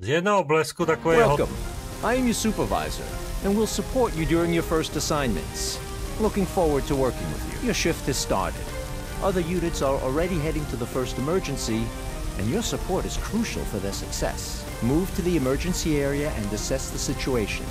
Z jednoho blesku takové Welcome. I am your supervisor, and will support you during your first assignments. Looking forward to working with you. Your shift has started. Other units are already heading to the first emergency, and your support is crucial for their success. Move to the emergency area and assess the situation.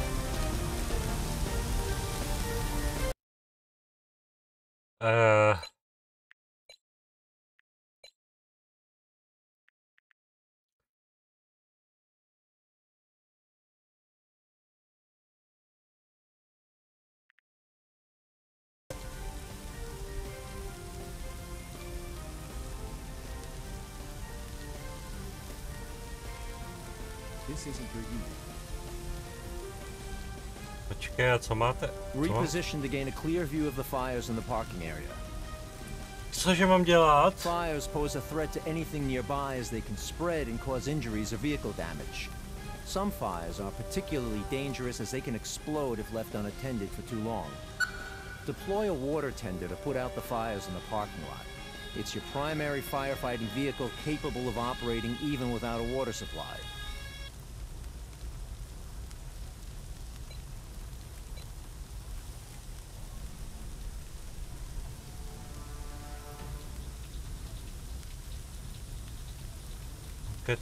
This isn't your unit. Počkej, a co máte? Reposition to gain a clear view of the fires in the parking area. Cože mám dělat? Fires pose a threat to anything nearby as they can spread and cause injuries or vehicle damage. Some fires are particularly dangerous as they can explode if left unattended for too long. Deploy a water tender to put out the fires in the parking lot. It's your primary firefighting vehicle capable of operating even without a water supply.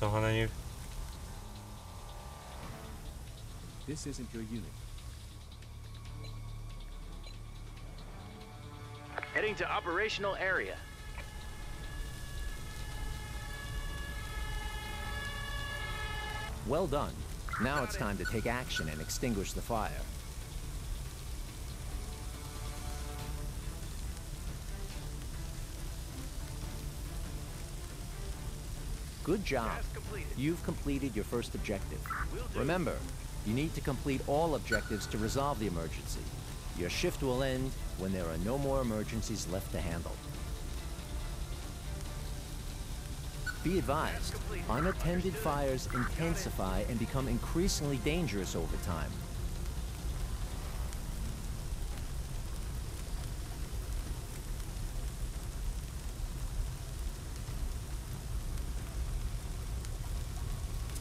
Tohle není. This isn't your unit. Heading to operational area. Well done. Now it's time to take action and extinguish the fire. Good job. You've completed your first objective. Remember, you need to complete all objectives to resolve the emergency. Your shift will end when there are no more emergencies left to handle. Be advised, unattended fires intensify and become increasingly dangerous over time.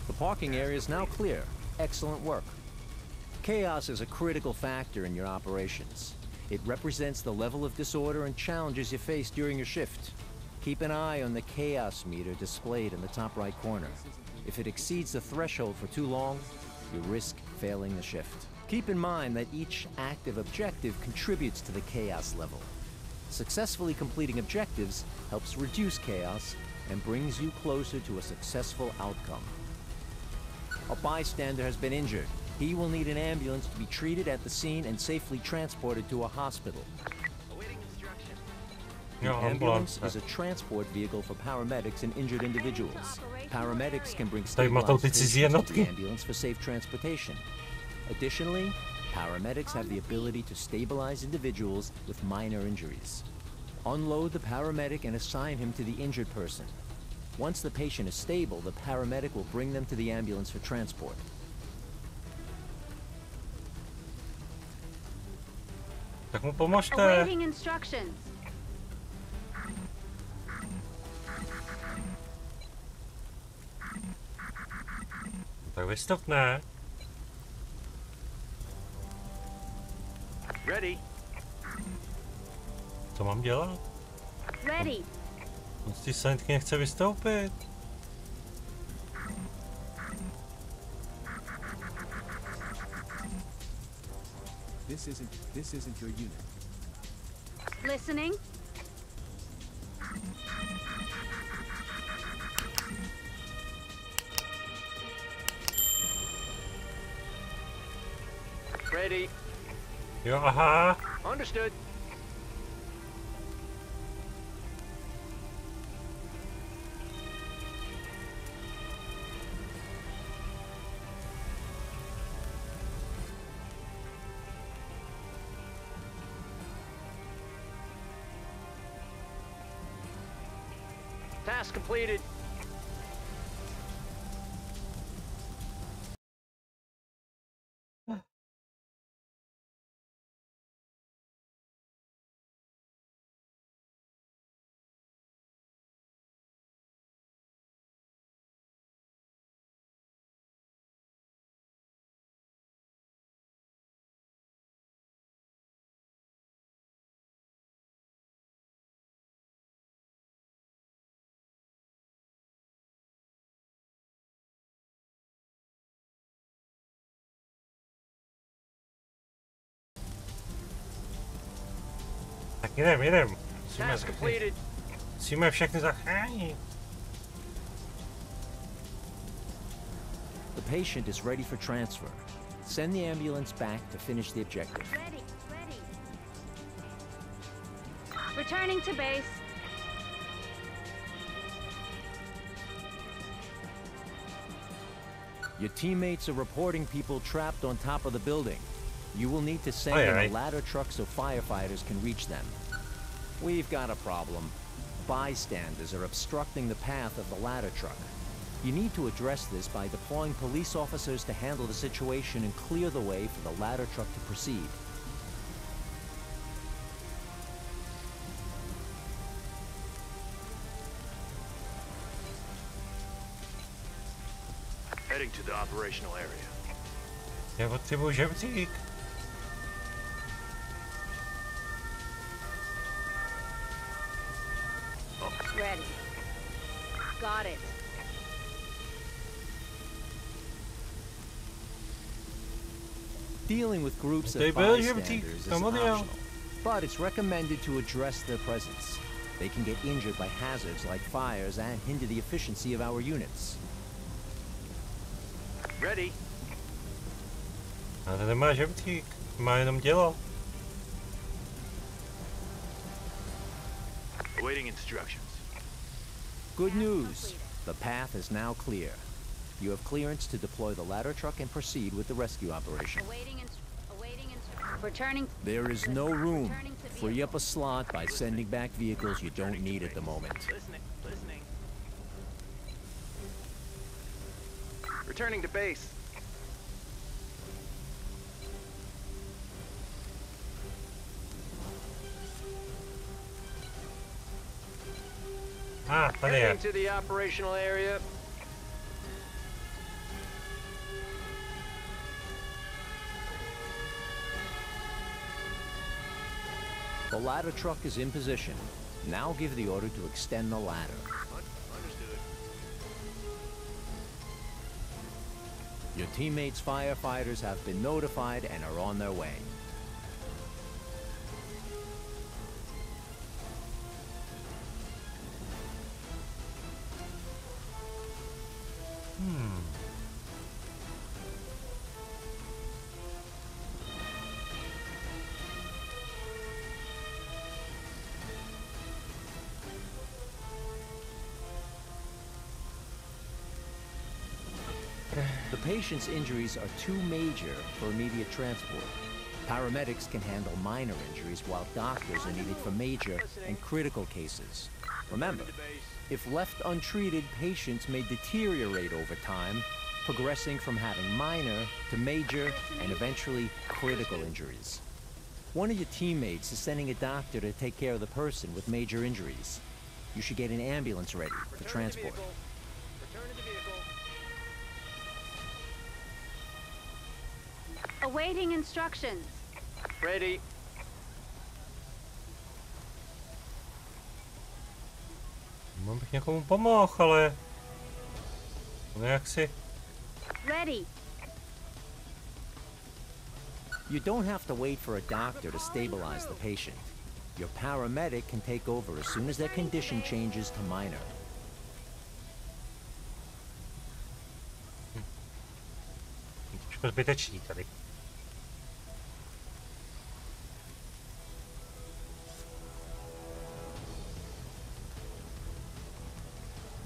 The parking area is now clear. Excellent work. Chaos is a critical factor in your operations. It represents the level of disorder and challenges you face during your shift. Keep an eye on the chaos meter displayed in the top right corner. If it exceeds the threshold for too long, you risk failing the shift. Keep in mind that each active objective contributes to the chaos level. Successfully completing objectives helps reduce chaos and brings you closer to a successful outcome. A bystander has been injured. He will need an ambulance to be treated at the scene and safely transported to a hospital. Awaiting instruction. The ambulance is a transport vehicle for paramedics and injured individuals. Paramedics can bring stabilized patients to the ambulance for safe transportation. Additionally, paramedics have the ability to stabilize individuals with minor injuries. Unload the paramedic and assign him to the injured person. Once the patient is stable, the paramedic will bring them to the ambulance for transport. Tak mu pomožte. Awaiting instructions. Tak vystup, ne? Ready. Co mám dělat? Ready. On z té sanitky nechce vystoupit. This isn't your unit. Listening. Ready. Jo, aha. Understood. Task completed. Jedem. Task completed. Musíme všechny zachránit. The patient is ready for transfer. Send the ambulance back to finish the objective. Ready. Returning to base. Your teammates are reporting people trapped on top of the building. You will need to send in a ladder truck so firefighters can reach them. We've got a problem. Bystanders are obstructing the path of the ladder truck. You need to address this by deploying police officers to handle the situation and clear the way for the ladder truck to proceed. Heading to the operational area. Já potřebuji žebřík. Ready. Got it. Dealing with groups of They build bystanders is somebody else. optional, but it's recommended to address their presence. They can get injured by hazards like fires and hinder the efficiency of our units. Ready. Ale nemá žebřík, má jenom dělo. Awaiting instructions. Good news. The path is now clear. You have clearance to deploy the ladder truck and proceed with the rescue operation. Awaiting returning. There is no room. Free up a slot by sending back vehicles you don't need at the moment. Listening. Returning to base. Tady je. Heading to the operational area. The ladder truck is in position. Now give the order to extend the ladder. Understood. Your teammates' firefighters have been notified and are on their way. The patient's injuries are too major for immediate transport. Paramedics can handle minor injuries while doctors are needed for major and critical cases. Remember, if left untreated, patients may deteriorate over time, progressing from having minor to major and eventually critical injuries. One of your teammates is sending a doctor to take care of the person with major injuries. You should get an ambulance ready for transport. Return to the vehicle. Awaiting instructions. Ready. Mám bych někomu pomohl, ale... No jak si... Ready. You don't have to wait for a doctor to stabilize the patient. Your paramedic can take over as soon as their condition changes to minor. Trošku zbytečný tady.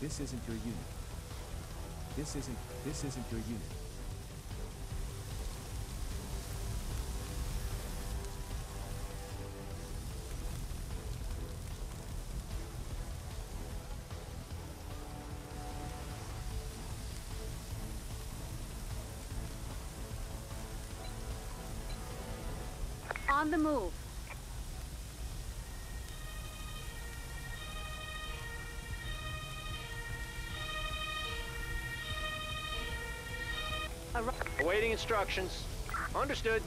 This isn't your unit. This isn't your unit. On the move. Awaiting instructions. Understood.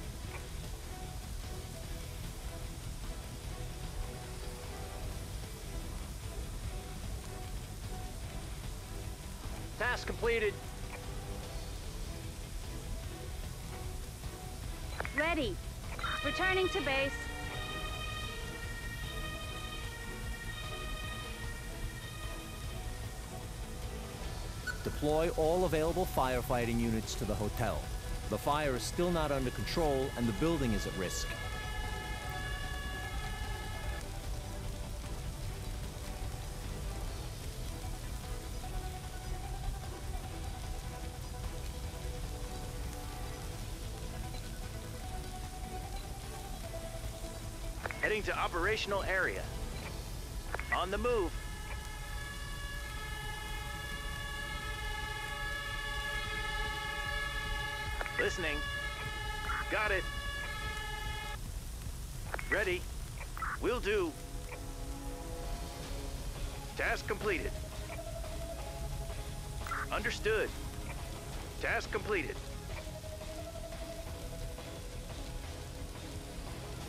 Task completed. Ready. Returning to base. Deploy all available firefighting units to the hotel. The fire is still not under control and the building is at risk. Heading to operational area. On the move. Listening. Got it. Ready. Will do. Task completed. Understood. Task completed.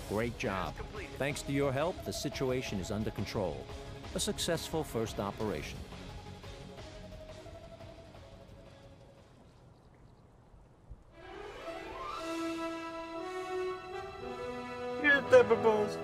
Great job. Thanks to your help, the situation is under control. A successful first operation. Užijte, blbost.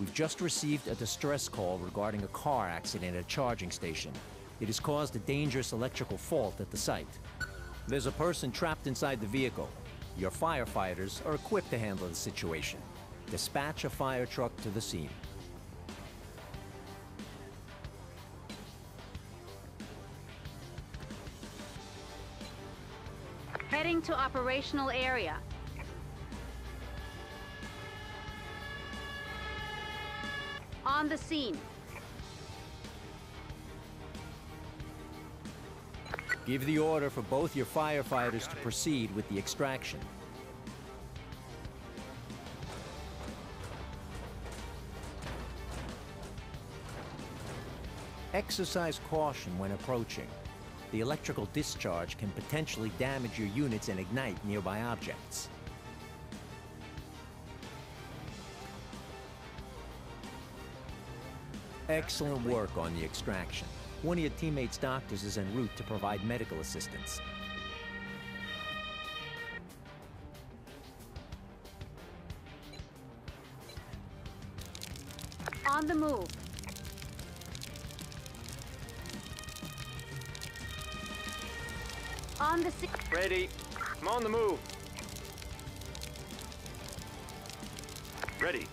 We've just received a distress call regarding a car accident at a charging station. It has caused a dangerous electrical fault at the site. There's a person trapped inside the vehicle. Your firefighters are equipped to handle the situation. Dispatch a fire truck to the scene. Heading to operational area. On the scene. Give the order for both your firefighters to proceed with the extraction. Exercise caution when approaching. The electrical discharge can potentially damage your units and ignite nearby objects. Excellent work on the extraction. One of your teammates' doctors is en route to provide medical assistance. On the move. On the scene. Ready. I'm on the move. Ready.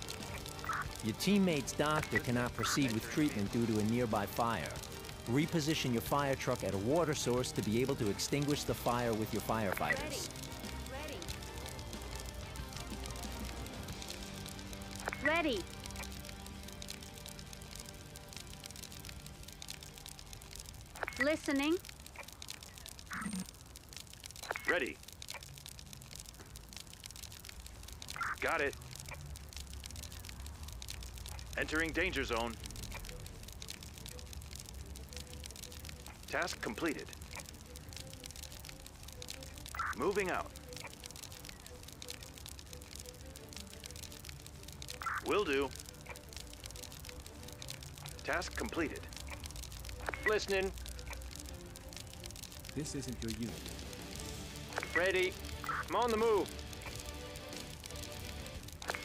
Your teammate's doctor cannot proceed with treatment due to a nearby fire. Reposition your fire truck at a water source to be able to extinguish the fire with your firefighters. Ready. Listening. Ready. Got it. Entering danger zone. Task completed. Moving out. Will do. Task completed. Listening. This isn't your unit. Ready. I'm on the move.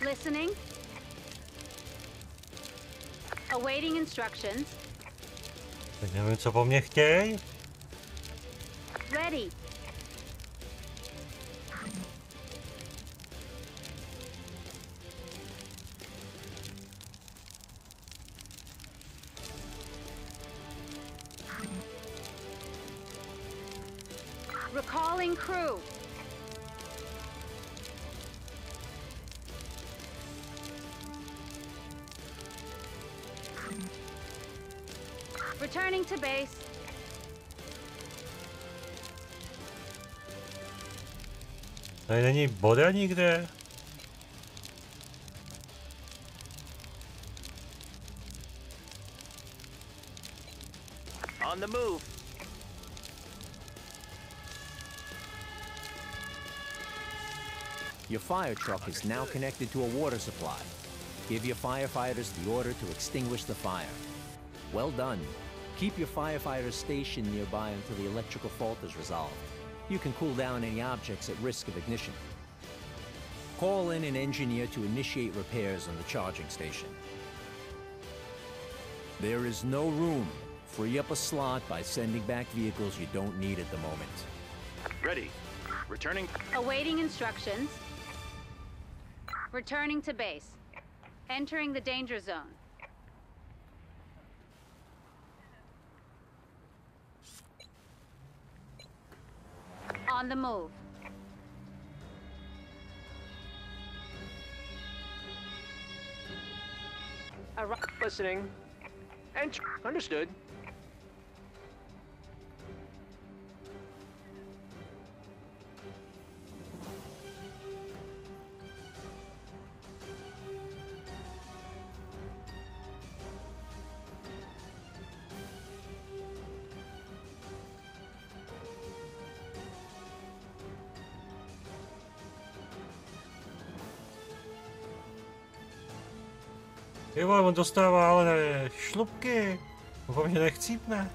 Listening. Awaiting instructions. Teď nevím, co po mně chtějí. Ready. Recalling crew. Returning to base. Tady není boda nikde. On the move. Your fire truck is now connected to a water supply. Give your firefighters the order to extinguish the fire. Well done. Keep your firefighters stationed nearby until the electrical fault is resolved. You can cool down any objects at risk of ignition. Call in an engineer to initiate repairs on the charging station. There is no room. Free up a slot by sending back vehicles you don't need at the moment. Ready. Returning. Awaiting instructions. Returning to base. Entering the danger zone. On the move. Listening. And understood. Jo, on dostává ale šlupky. Doufám, že nechcípne.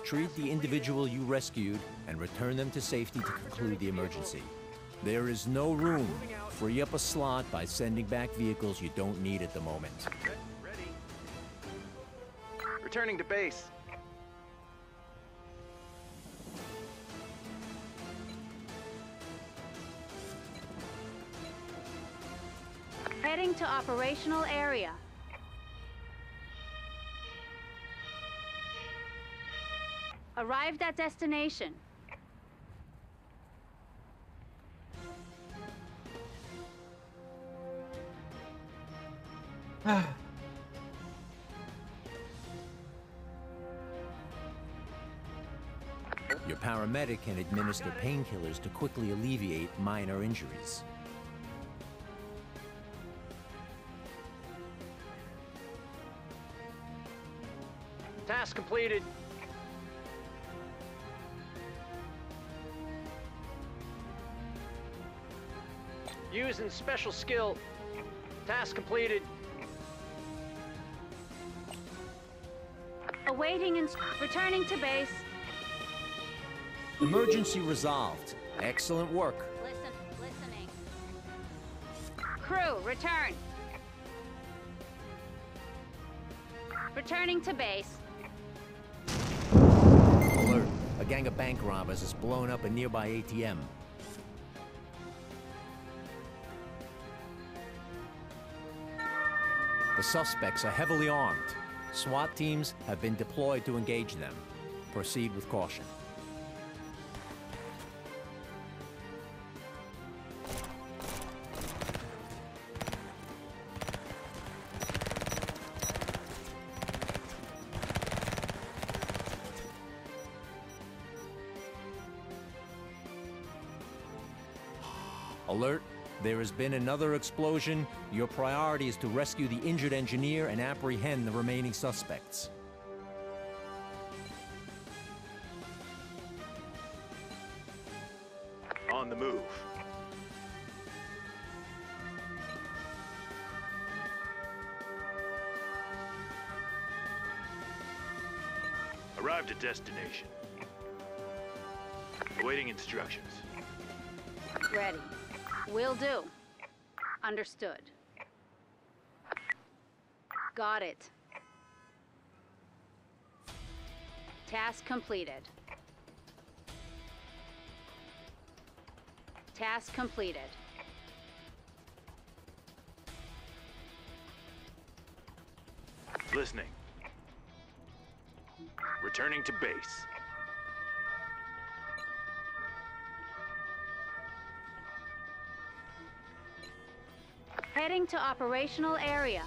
Treat the individual you rescued and return them to safety to conclude the emergency. There is no room. Free up a slot by sending back vehicles you don't need at the moment. Ready. Returning to base. Heading to operational area. Arrived at destination. Your paramedic can administer painkillers to quickly alleviate minor injuries. Task completed. Using special skill. Task completed. Awaiting returning to base. Emergency resolved. Excellent work. Listening. Crew, return. Returning to base. Alert. A gang of bank robbers has blown up a nearby ATM. The suspects are heavily armed. SWAT teams have been deployed to engage them. Proceed with caution. Alert. There has been another explosion. Your priority is to rescue the injured engineer and apprehend the remaining suspects. On the move. Arrived at destination. Awaiting instructions. Ready. Will do. Understood. Got it. Task completed. Task completed. Listening. Returning to base. Heading to operational area.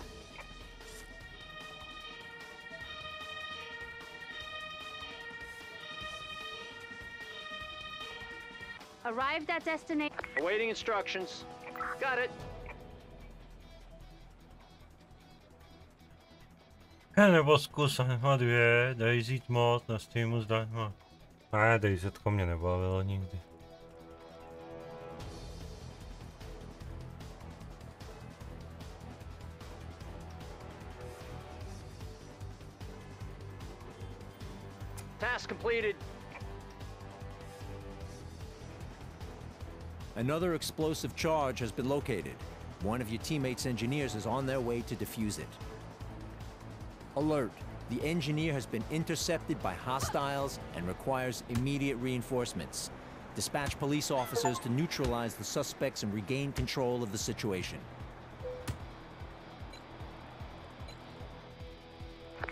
Arrived at destination. Awaiting instructions. Got it. Nebo zkus H2, Daisy mod na streamu zdarma. Ne, Daisy mě nebavilo nikdy. Task completed. Another explosive charge has been located. One of your teammates' engineers is on their way to defuse it. Alert. The engineer has been intercepted by hostiles and requires immediate reinforcements. Dispatch police officers to neutralize the suspects and regain control of the situation.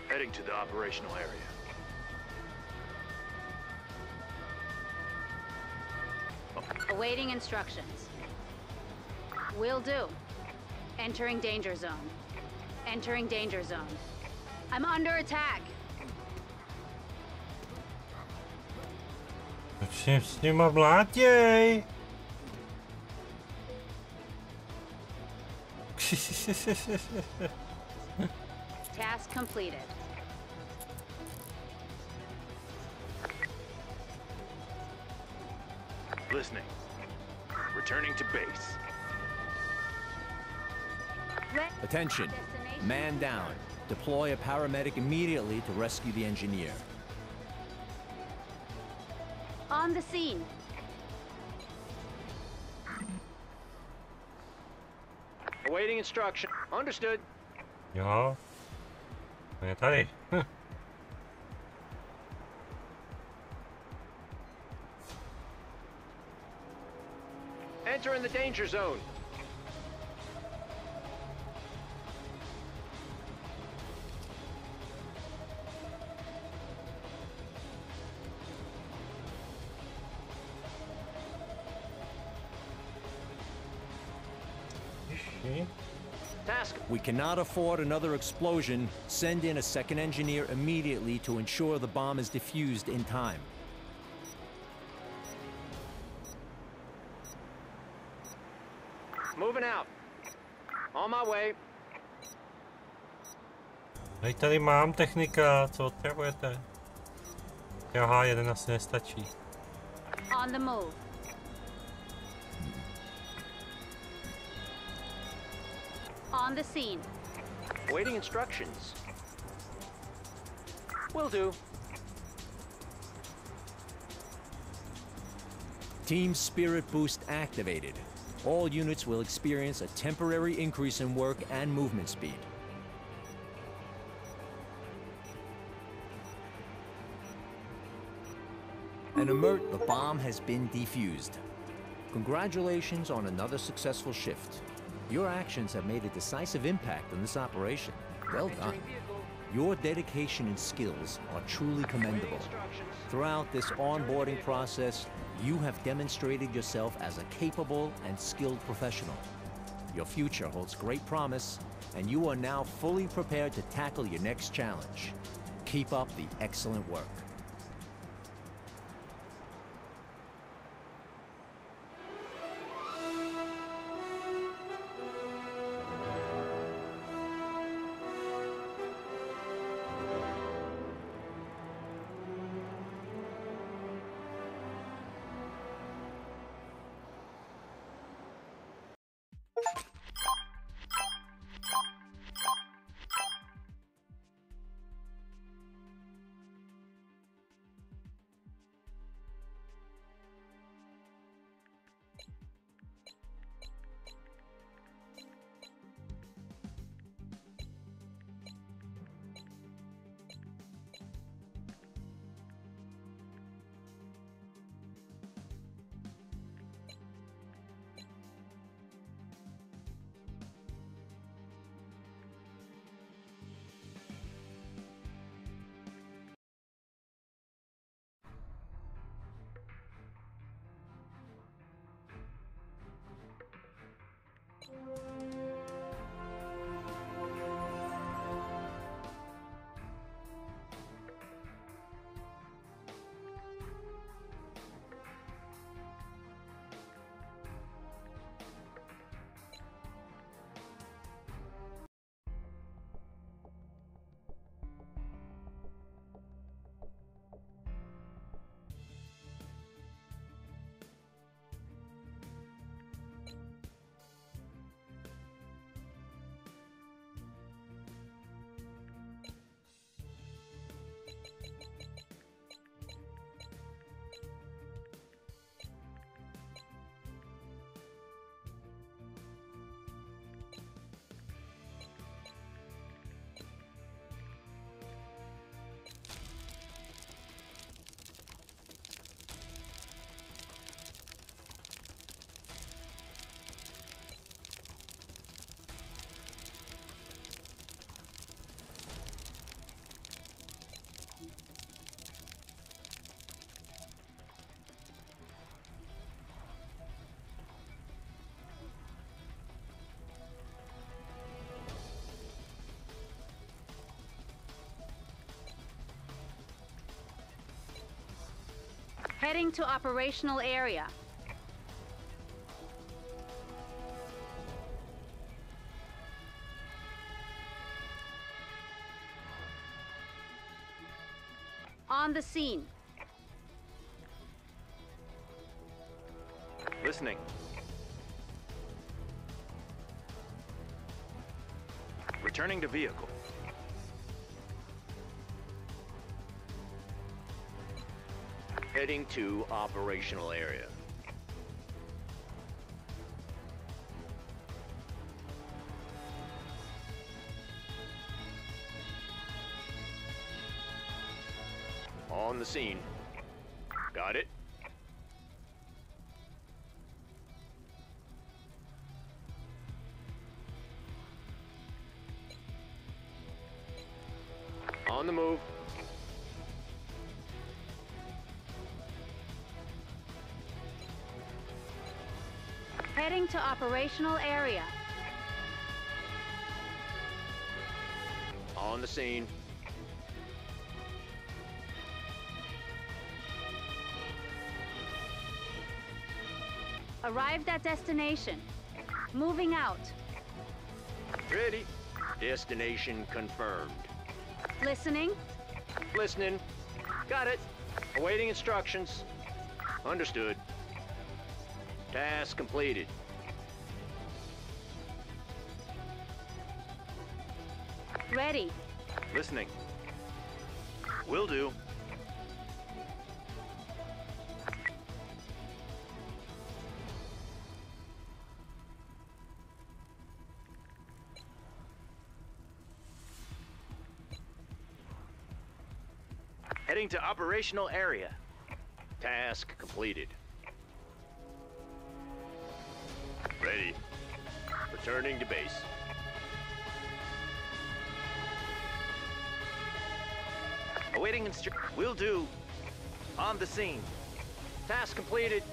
Heading to the operational area. Awaiting instructions. Will do. Entering danger zone. Entering danger zone. I'm under attack. Proč s nima vlátěj? Task completed. Listening. Returning to base. Attention. Man down. Deploy a paramedic immediately to rescue the engineer. On the scene. Awaiting instruction. Understood. Jo. Je tady. Enter in the danger zone. Task. We cannot afford another explosion. Send in a second engineer immediately to ensure the bomb is defused in time. Moving out. On my way. Hej, tady mám technika, co potřebujete? Aha, jeden asi nestačí. On the move. On the scene. Waiting instructions. Will do. Team Spirit Boost activated. All units will experience a temporary increase in work and movement speed. And alert, the bomb has been defused. Congratulations on another successful shift. Your actions have made a decisive impact on this operation. Well done. Your dedication and skills are truly commendable. Throughout this onboarding process, you have demonstrated yourself as a capable and skilled professional. Your future holds great promise, and you are now fully prepared to tackle your next challenge. Keep up the excellent work. Heading to operational area. On the scene. Listening. Returning to vehicle. Heading to operational area. On the scene. Got it. On the move. Heading to operational area. On the scene. Arrived at destination. Moving out. Ready. Destination confirmed. Listening. Listening. Got it. Awaiting instructions. Understood. Task completed. Ready. Listening. Will do. Heading to operational area. Task completed. Ready. Returning to base. Awaiting will do. On the scene. Task completed.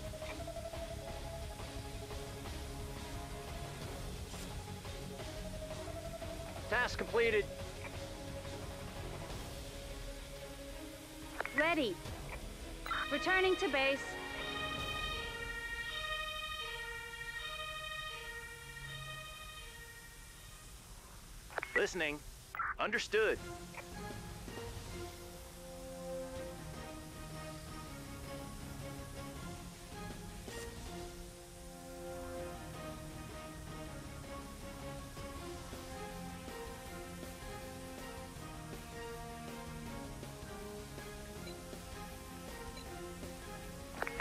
Task completed. Ready. Returning to base. Listening. Understood.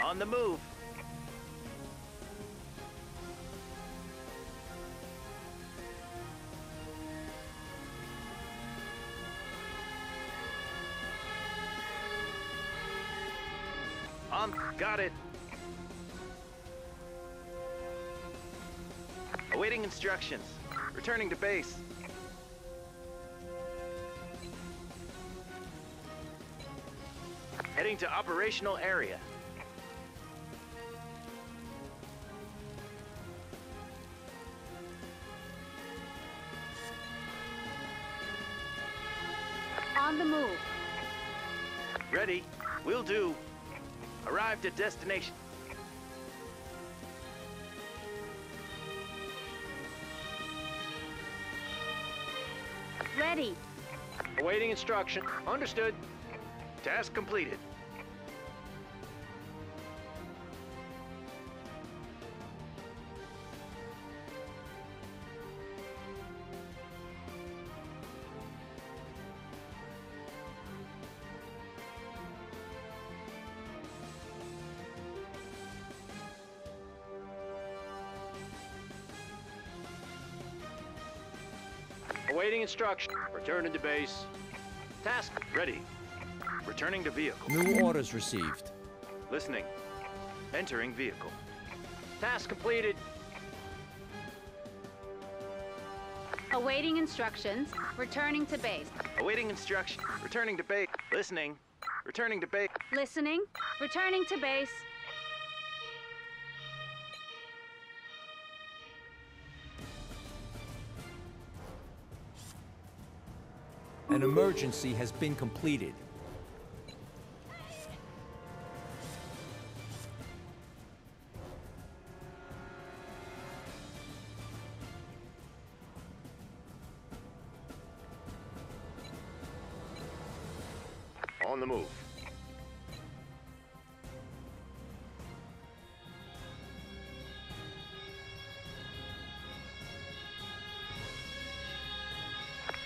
On the move. Got it. Awaiting instructions. Returning to base. Heading to operational area. On the move. Ready. Will do. Arrived at destination. Ready. Awaiting instruction. Understood. Task completed. Awaiting instruction. Returning to base. Task ready. Returning to vehicle. New orders received. Listening. Entering vehicle. Task completed. Awaiting instructions. Returning to base. Awaiting instruction. Returning to base. Listening. Returning to base. Listening. Returning to base. An emergency has been completed. On the move.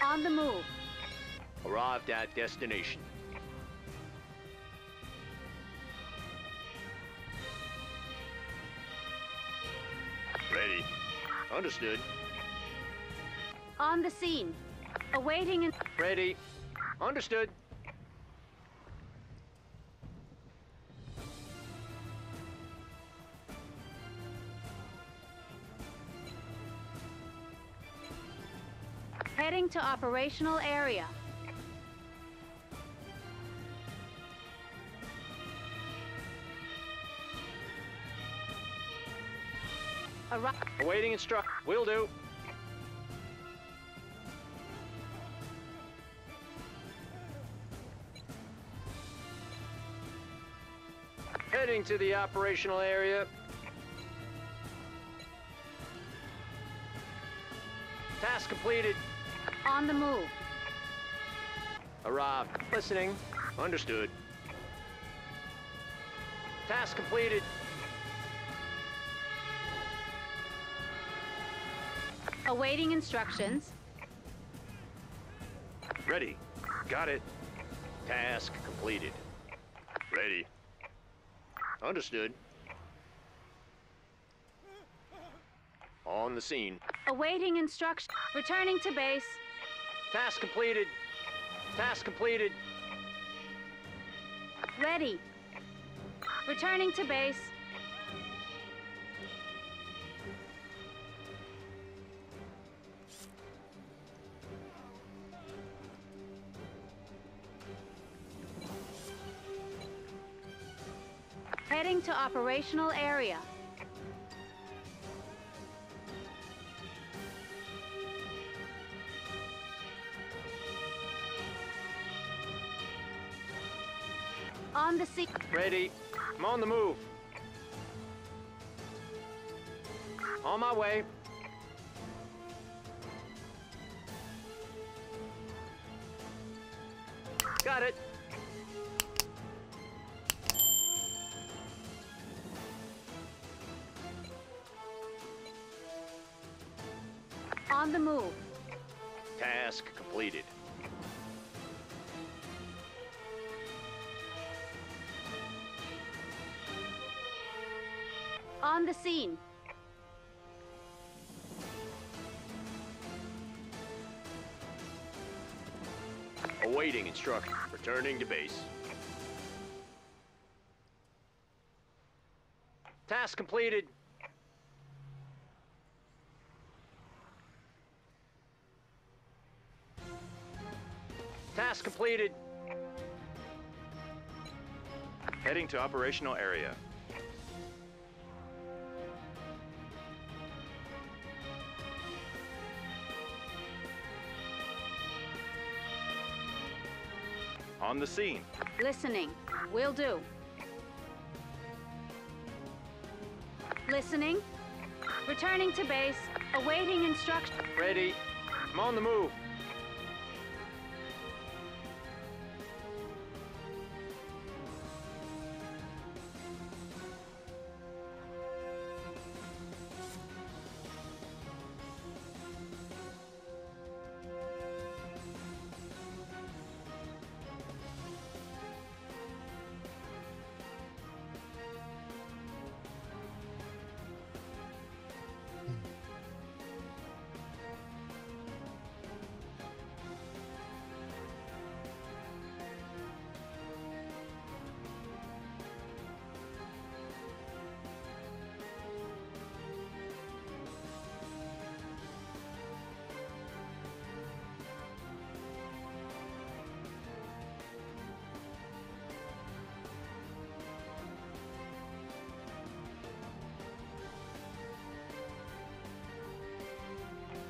On the move. Arrived at destination. Ready. Understood. On the scene. Awaiting and Ready. Understood. heading to operational area. Awaiting instruct. Will do. Heading to the operational area. Task completed. On the move. Arrived. Listening. Understood. Task completed. Awaiting instructions. Ready. Got it. Task completed. Ready. Understood. On the scene. Awaiting instruction. Returning to base. Task completed. Task completed. Ready. Returning to base. Heading to operational area. On the sea. Ready. I'm on the move. On my way. Got it. On the move. Task completed. On the scene. Awaiting instruction. Returning to base. Task completed. Task completed. Heading to operational area. On the scene. Listening. Will do. Listening. Returning to base. Awaiting instruction. Ready. I'm on the move.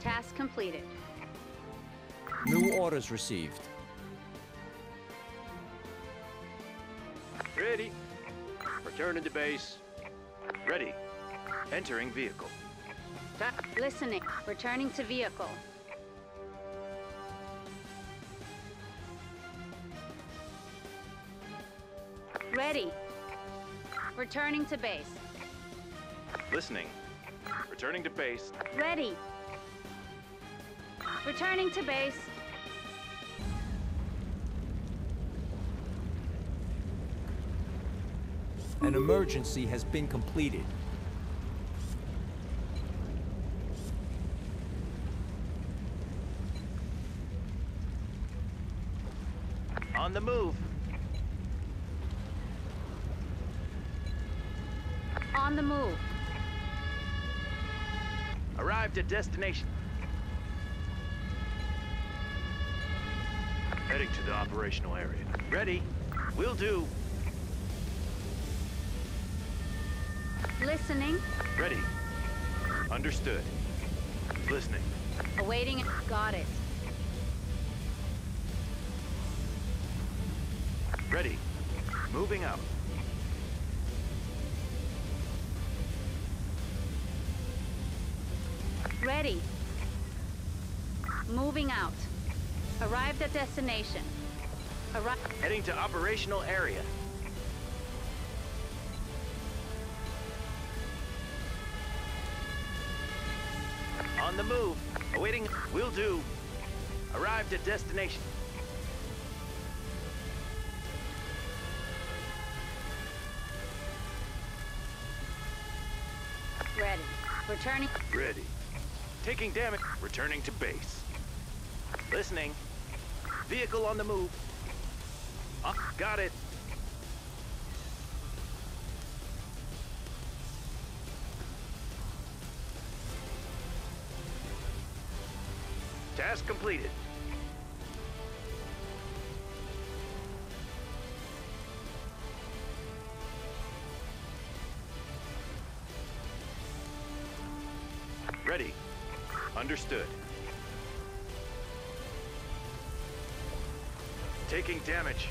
Task completed. New orders received. Ready. Returning to base. Ready. Entering vehicle. Listening. Returning to vehicle. Ready. Returning to base. Listening. Returning to base. Ready. Returning to base. An emergency has been completed. On the move. On the move. Arrived at destination. Heading to the operational area. Ready. Will do. Listening. Ready. Understood. Listening. Awaiting. Got it. Ready. Moving out. Ready. Moving out. Arrived at destination. Heading to operational area. On the move. Awaiting. Will do. Arrived at destination. Ready. Returning. Ready. Taking damage. Returning to base. Listening. Vehicle on the move. Got it. Task completed. Ready. Understood. Taking damage.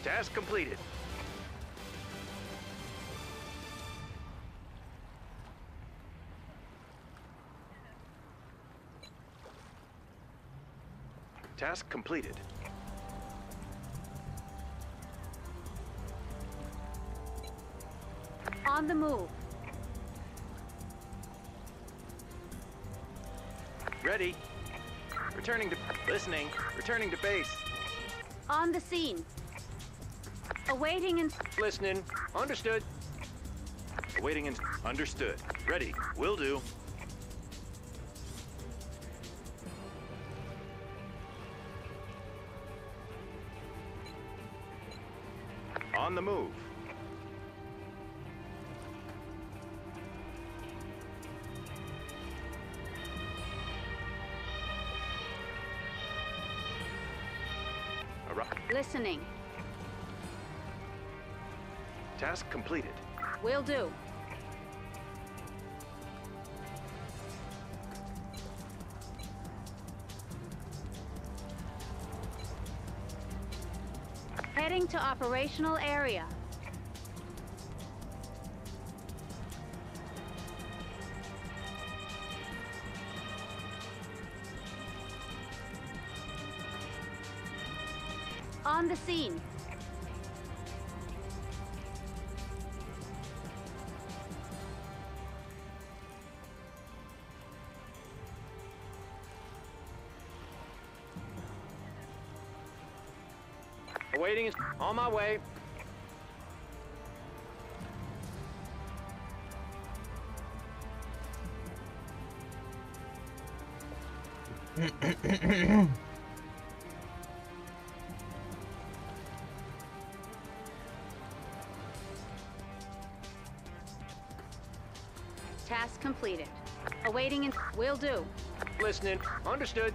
Task completed. Task completed. On the move. Ready. Returning to... Listening. Returning to base. On the scene. Awaiting and... Listening. Understood. Awaiting and... Understood. Ready. Will do. On the move. Listening. Task completed. Will do. Heading to operational area. On the scene. Awaiting. On my way. Task completed. Awaiting and... Will do. Listening. Understood.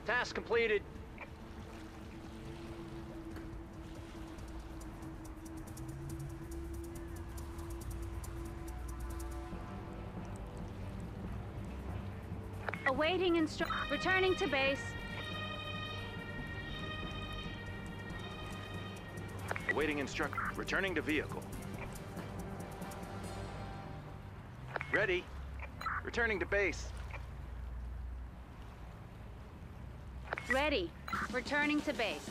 Task completed. Awaiting returning to base. Awaiting instruct. Returning to vehicle. Ready. Returning to base. Ready. Returning to base.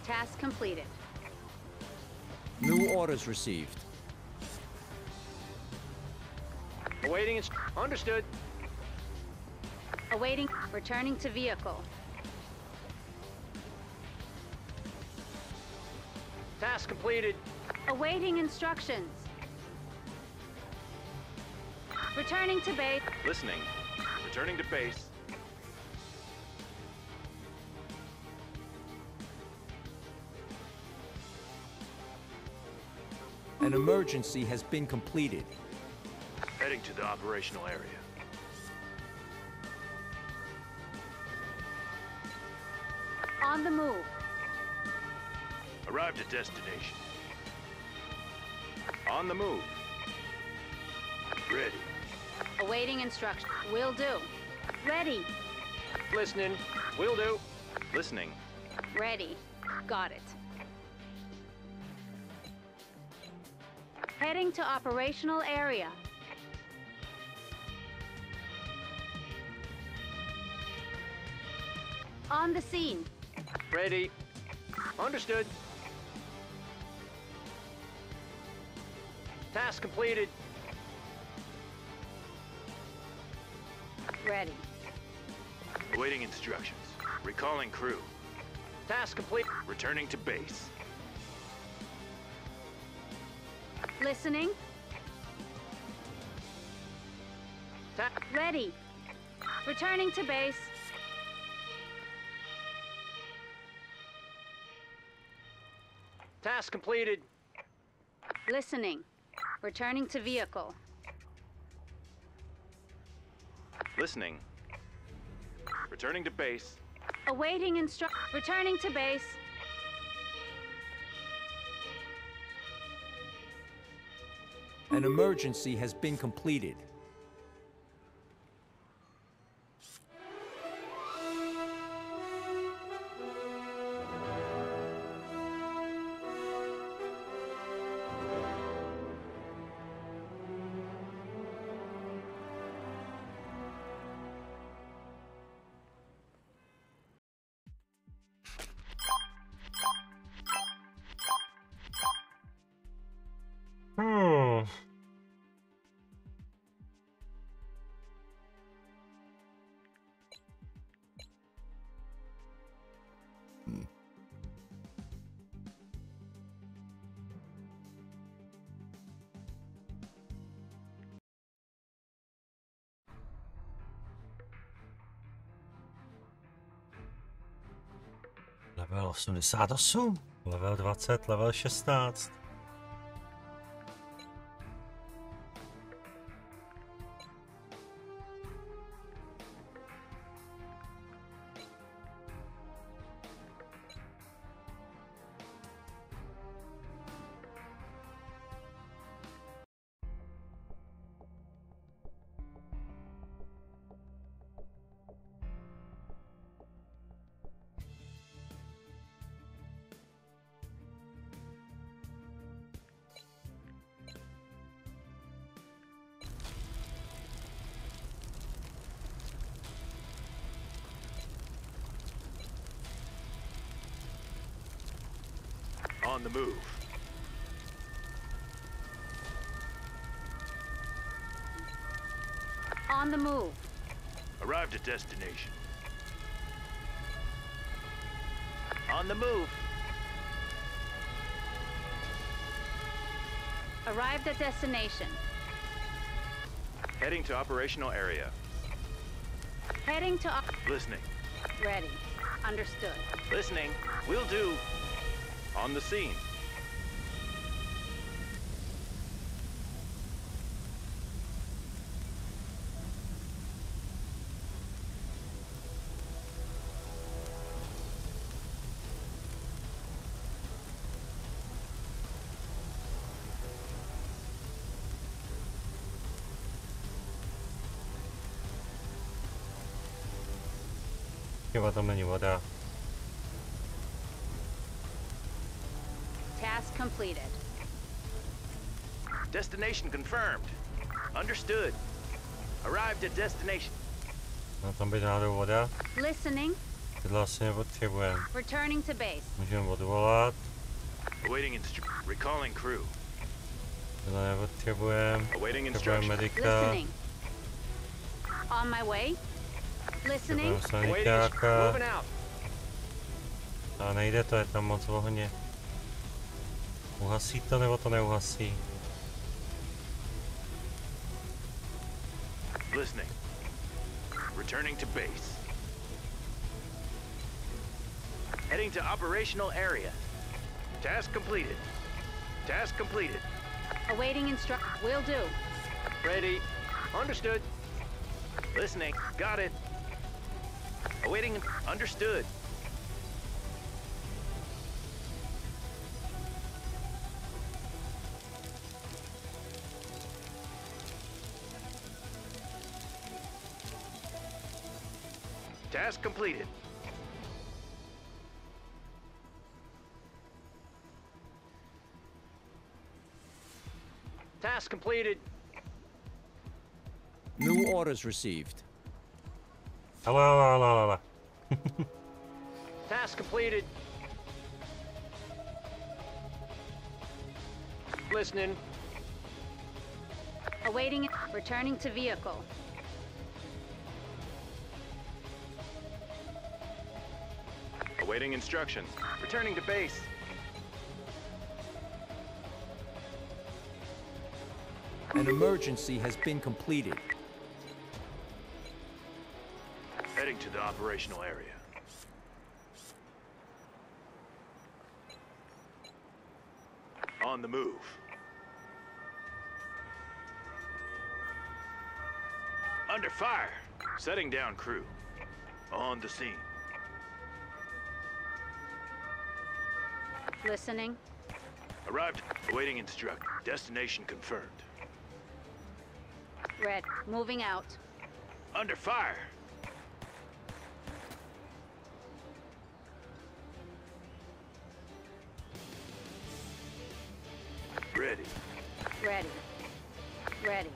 Task completed. New orders received. Awaiting understood. Awaiting. Returning to vehicle. Task completed. Awaiting instructions. Returning to base. Listening. Returning to base. An emergency has been completed. Heading to the operational area. On the move. Arrived at destination. On the move. Ready. Awaiting instruction. Will do. Ready. Listening. Will do. Listening. Ready. Got it. Heading to operational area. On the scene. Ready. Understood. Task completed. Ready. Awaiting instructions. Recalling crew. Task complete. Returning to base. Listening. Ready. Returning to base. Task completed. Listening. Returning to vehicle. Listening. Returning to base. Awaiting Returning to base. An emergency has been completed. Level 88, level 20, level 16. On the move. On the move. Arrived at destination. On the move. Arrived at destination. Heading to operational area. Heading to Listening. Ready. Understood. Listening. Will do. On the scene. Chyba tam není voda. Task completed. Destination confirmed. Understood. Arrived at destination. Má tam být náhodou voda? Listening. Tohle asi nepotřebujeme. Returning to base. Můžeme odvolat. Awaiting recalling crew. Tohle nepotřebujeme. Awaiting Potřebujeme instruction. medika. Listening. On my way. Listening. Potřebujeme Awaiting sanitáka. moving out. A nejde to, je tam moc ohně. Uhasí to nebo to neuhasí? Listening. Returning to base. Heading to operational area. Task completed. Task completed. Awaiting instruct. Will do. Ready. Understood. Listening. Got it. Awaiting. Understood. Task completed. Task completed. New orders received. Ale. Task completed. Listening. Awaiting. Returning to vehicle. Awaiting instructions. Returning to base. An emergency has been completed. Heading to the operational area. On the move. Under fire. Setting down crew. On the scene. Listening. Arrived. Awaiting instruct. Destination confirmed. Red. Moving out. Under fire. Ready. Ready. Ready.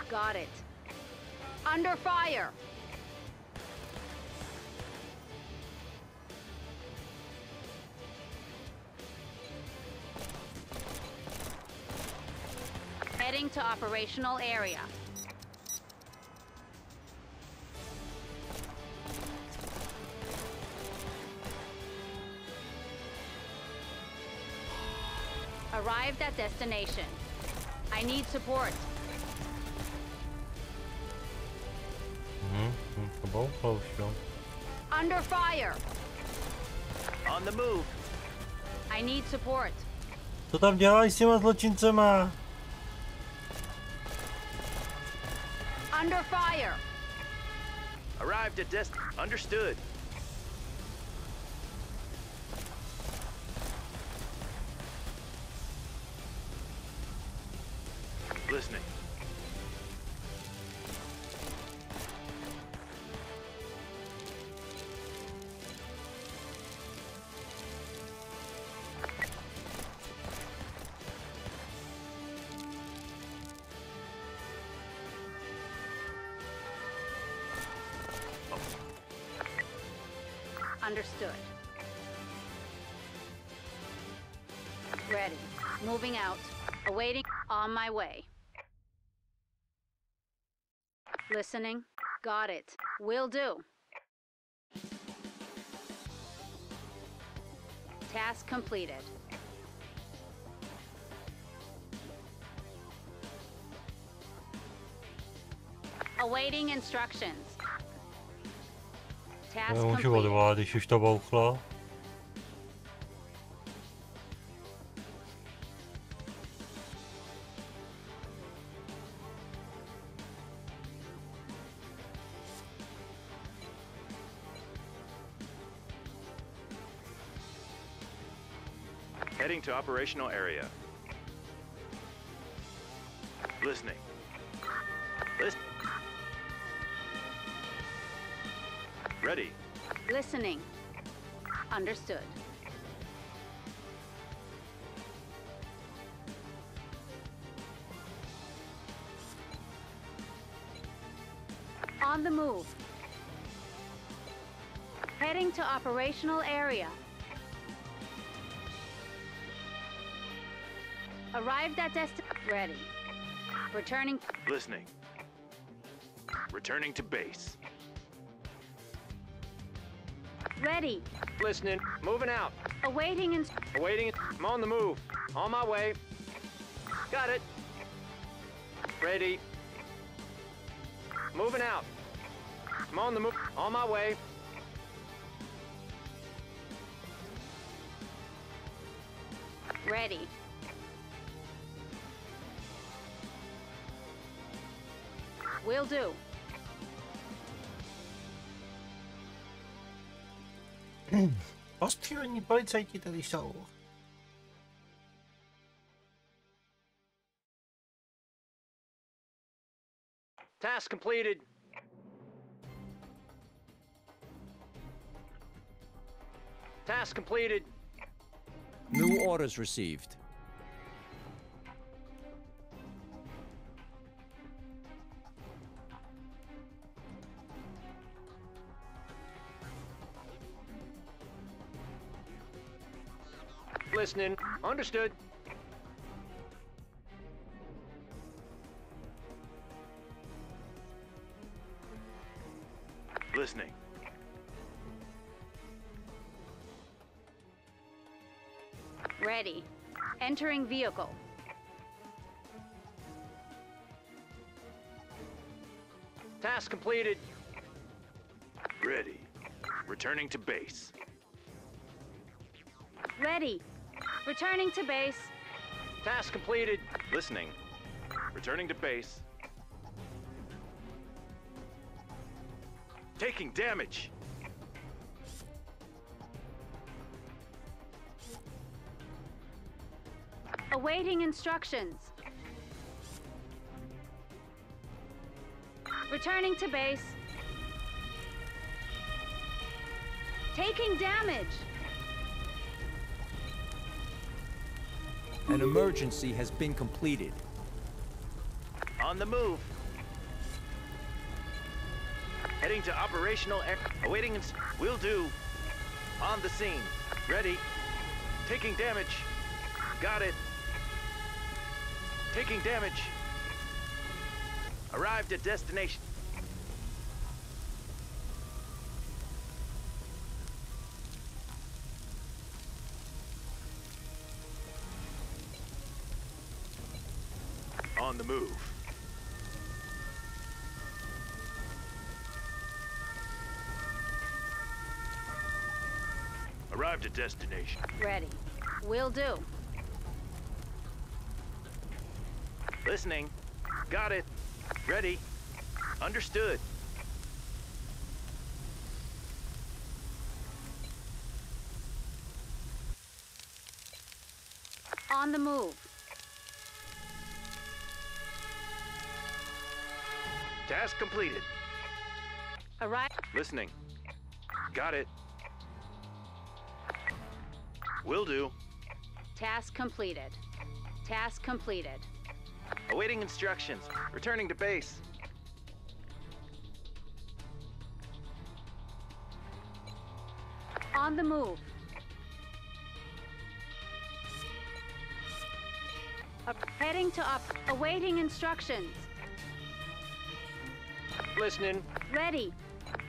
Got it. Under fire. Heading to operational area. Arrived at destination. I need support. To bouchlo už, jo. Under fire. On the move. I need support. Co tam děláš s těma zločincema? Under fire. Arrived at Understood. Listening. Understood. Ready. Moving out. Awaiting. On my way. Listening. Got it. Will do. Task completed. Awaiting instructions. Task Můžu completed. odvolat, když už to bouchlo. Heading to operational area. Listening. Listen. Ready. Listening. Understood. On the move. Heading to operational area. Arrived at destination. Ready. Returning. Listening. Returning to base. Ready. Listening. Moving out. Awaiting. Awaiting. I'm on the move. On my way. Got it. Ready. Moving out. I'm on the move. On my way. Ready. Will do. Ostřílení policajti tady jsou. Task completed. Task completed. New orders received. Listening. Understood. Listening. Ready. Entering vehicle. Task completed. Ready. Returning to base. Ready. Returning to base. Task completed. Listening. Returning to base. Taking damage. Awaiting instructions. Returning to base. Taking damage. An emergency has been completed. On the move. Heading to operational air. Awaiting will do. On the scene. Ready. Taking damage. Got it. Taking damage. Arrived at destination. On the move. Arrived at destination. Ready. Will do. Listening. Got it. Ready. Understood. On the move. Task completed. Arrive. Listening. Got it. Will do. Task completed. Task completed. Awaiting instructions. Returning to base. On the move. Heading to up. Awaiting instructions. Listening. Ready.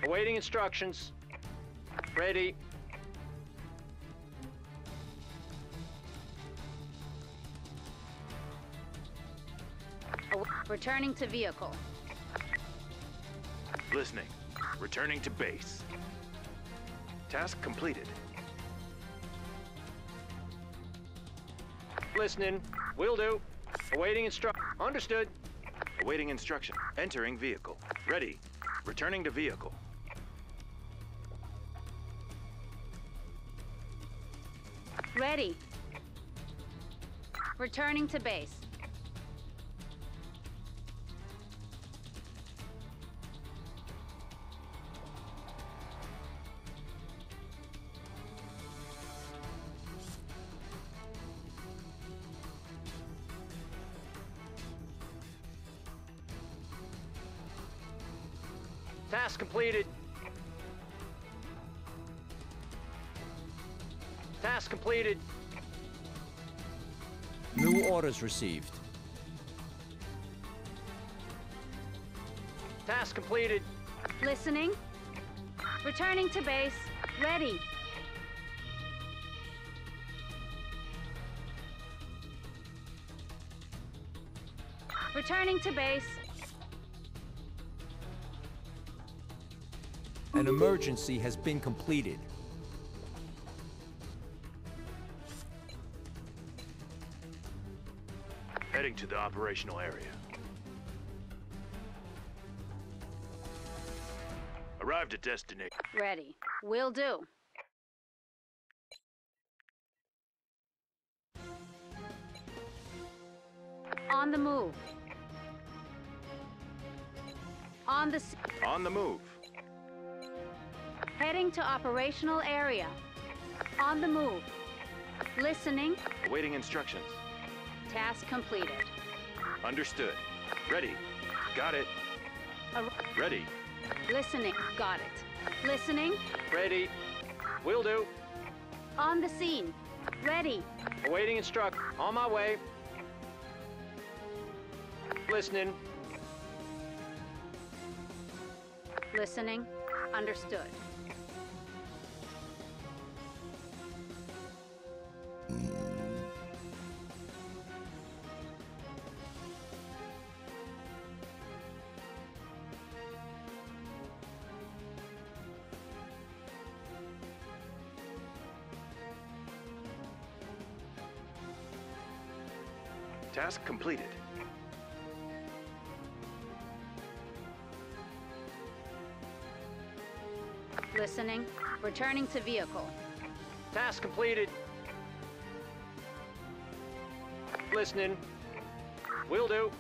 Awaiting instructions. Ready. Returning to vehicle. Listening. Returning to base. Task completed. Listening. Will do. Awaiting Understood. Awaiting instruction. Entering vehicle. Ready. Returning to vehicle. Ready. Returning to base. Task completed. Task completed. New orders received. Task completed. Listening. Returning to base. Ready. Returning to base. An emergency has been completed. Heading to the operational area. Arrived at destination. Ready. Will do. On the move. On the move. Heading to operational area. On the move. Listening. Awaiting instructions. Task completed. Understood. Ready. Got it. Ready. Listening. Got it. Listening. Ready. Will do. On the scene. Ready. Awaiting instruct. On my way. Listening. Listening. Understood. Task completed. Listening. Returning to vehicle. Task completed. Listening. Will do.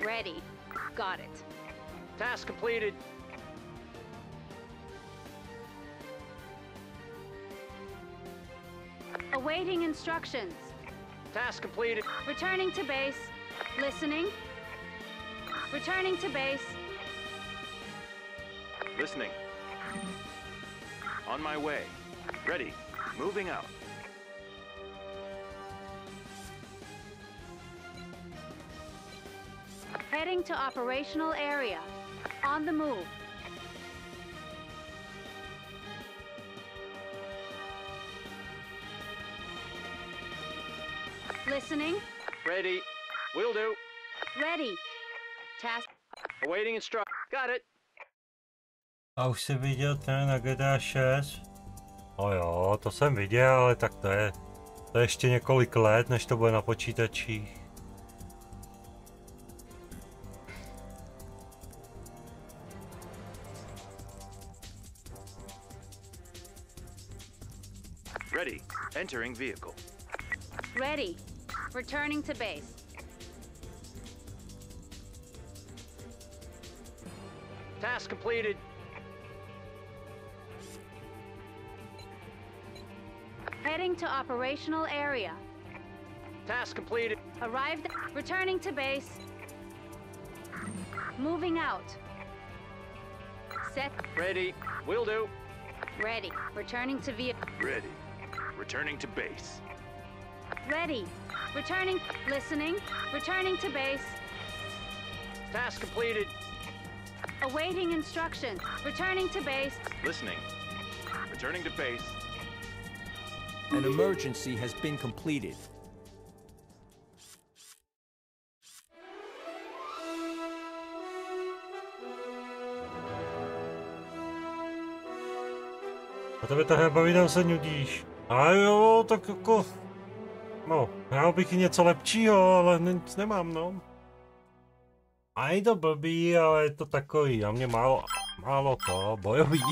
Ready. Got it. Task completed. Awaiting instructions. Task completed. Returning to base. Listening. Returning to base. Listening. On my way. Ready. Moving out. Heading to operational area. On the move. Listening. Ready. Will do. Ready. Task. Awaiting instruct. Got it. A už jsi viděl ten na GTA 6? O jo, to jsem viděl, ale tak to je ještě několik let, než to bude na počítačích. Ready. Entering vehicle. Ready. Returning to base. Task completed. Heading to operational area. Task completed. Arrived. Returning to base. Moving out. Set. Ready. Will do. Ready. Returning to vehicle. Ready. Returning to base. Ready. Returning. Listening. Returning to base. Task completed. Awaiting instructions. Returning to base. Listening. Returning to base. An emergency has been completed. A tebe to nebaví, tam se nudíš. A jo, tak jako... No, hrál bych i něco lepšího, ale nic nemám, no. A je to blbý, ale je to takový, a mě málo to, bojový.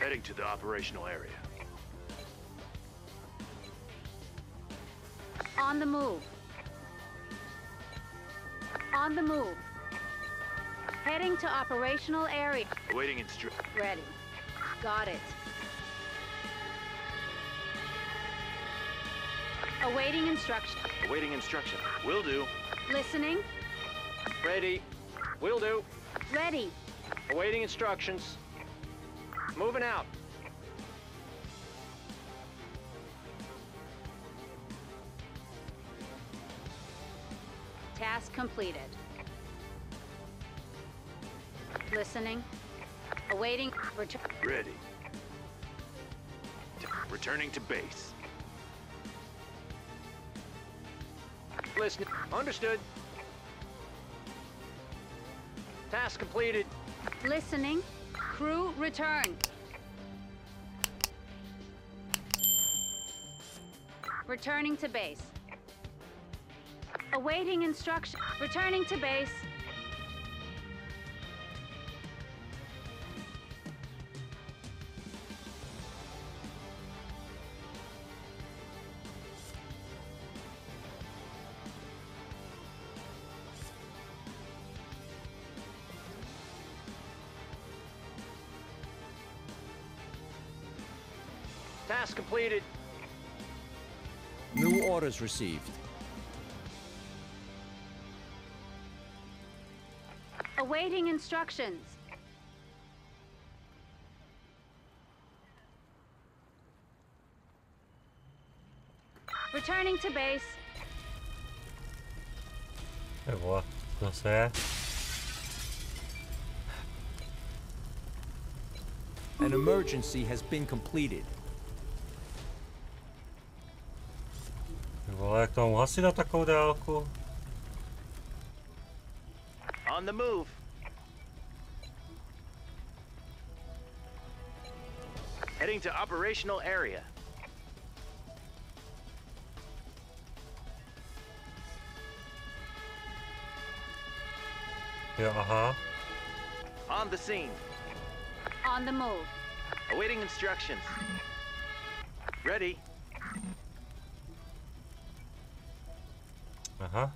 Heading to the operational area. On the move. On the move. Heading to operational area. Awaiting instruction. Ready. Got it. Awaiting instruction. Awaiting instruction. Will do. Listening. Ready. Will do. Ready. Awaiting instructions. Moving out. Task completed. Listening. Awaiting. Return. Ready. Returning to base. Listen. Understood. Task completed. Listening. Crew return. Returning to base. Awaiting instruction. Returning to base. Task completed. New orders received. Awaiting instructions. Returning to base. Ty vole, zase je. An emergency has been completed. Ty vole, jak to mám hasit na takovou dálku? On the move. Heading to operational area. Jo, aha. On the scene. On the move. Awaiting instructions. Ready. Aha.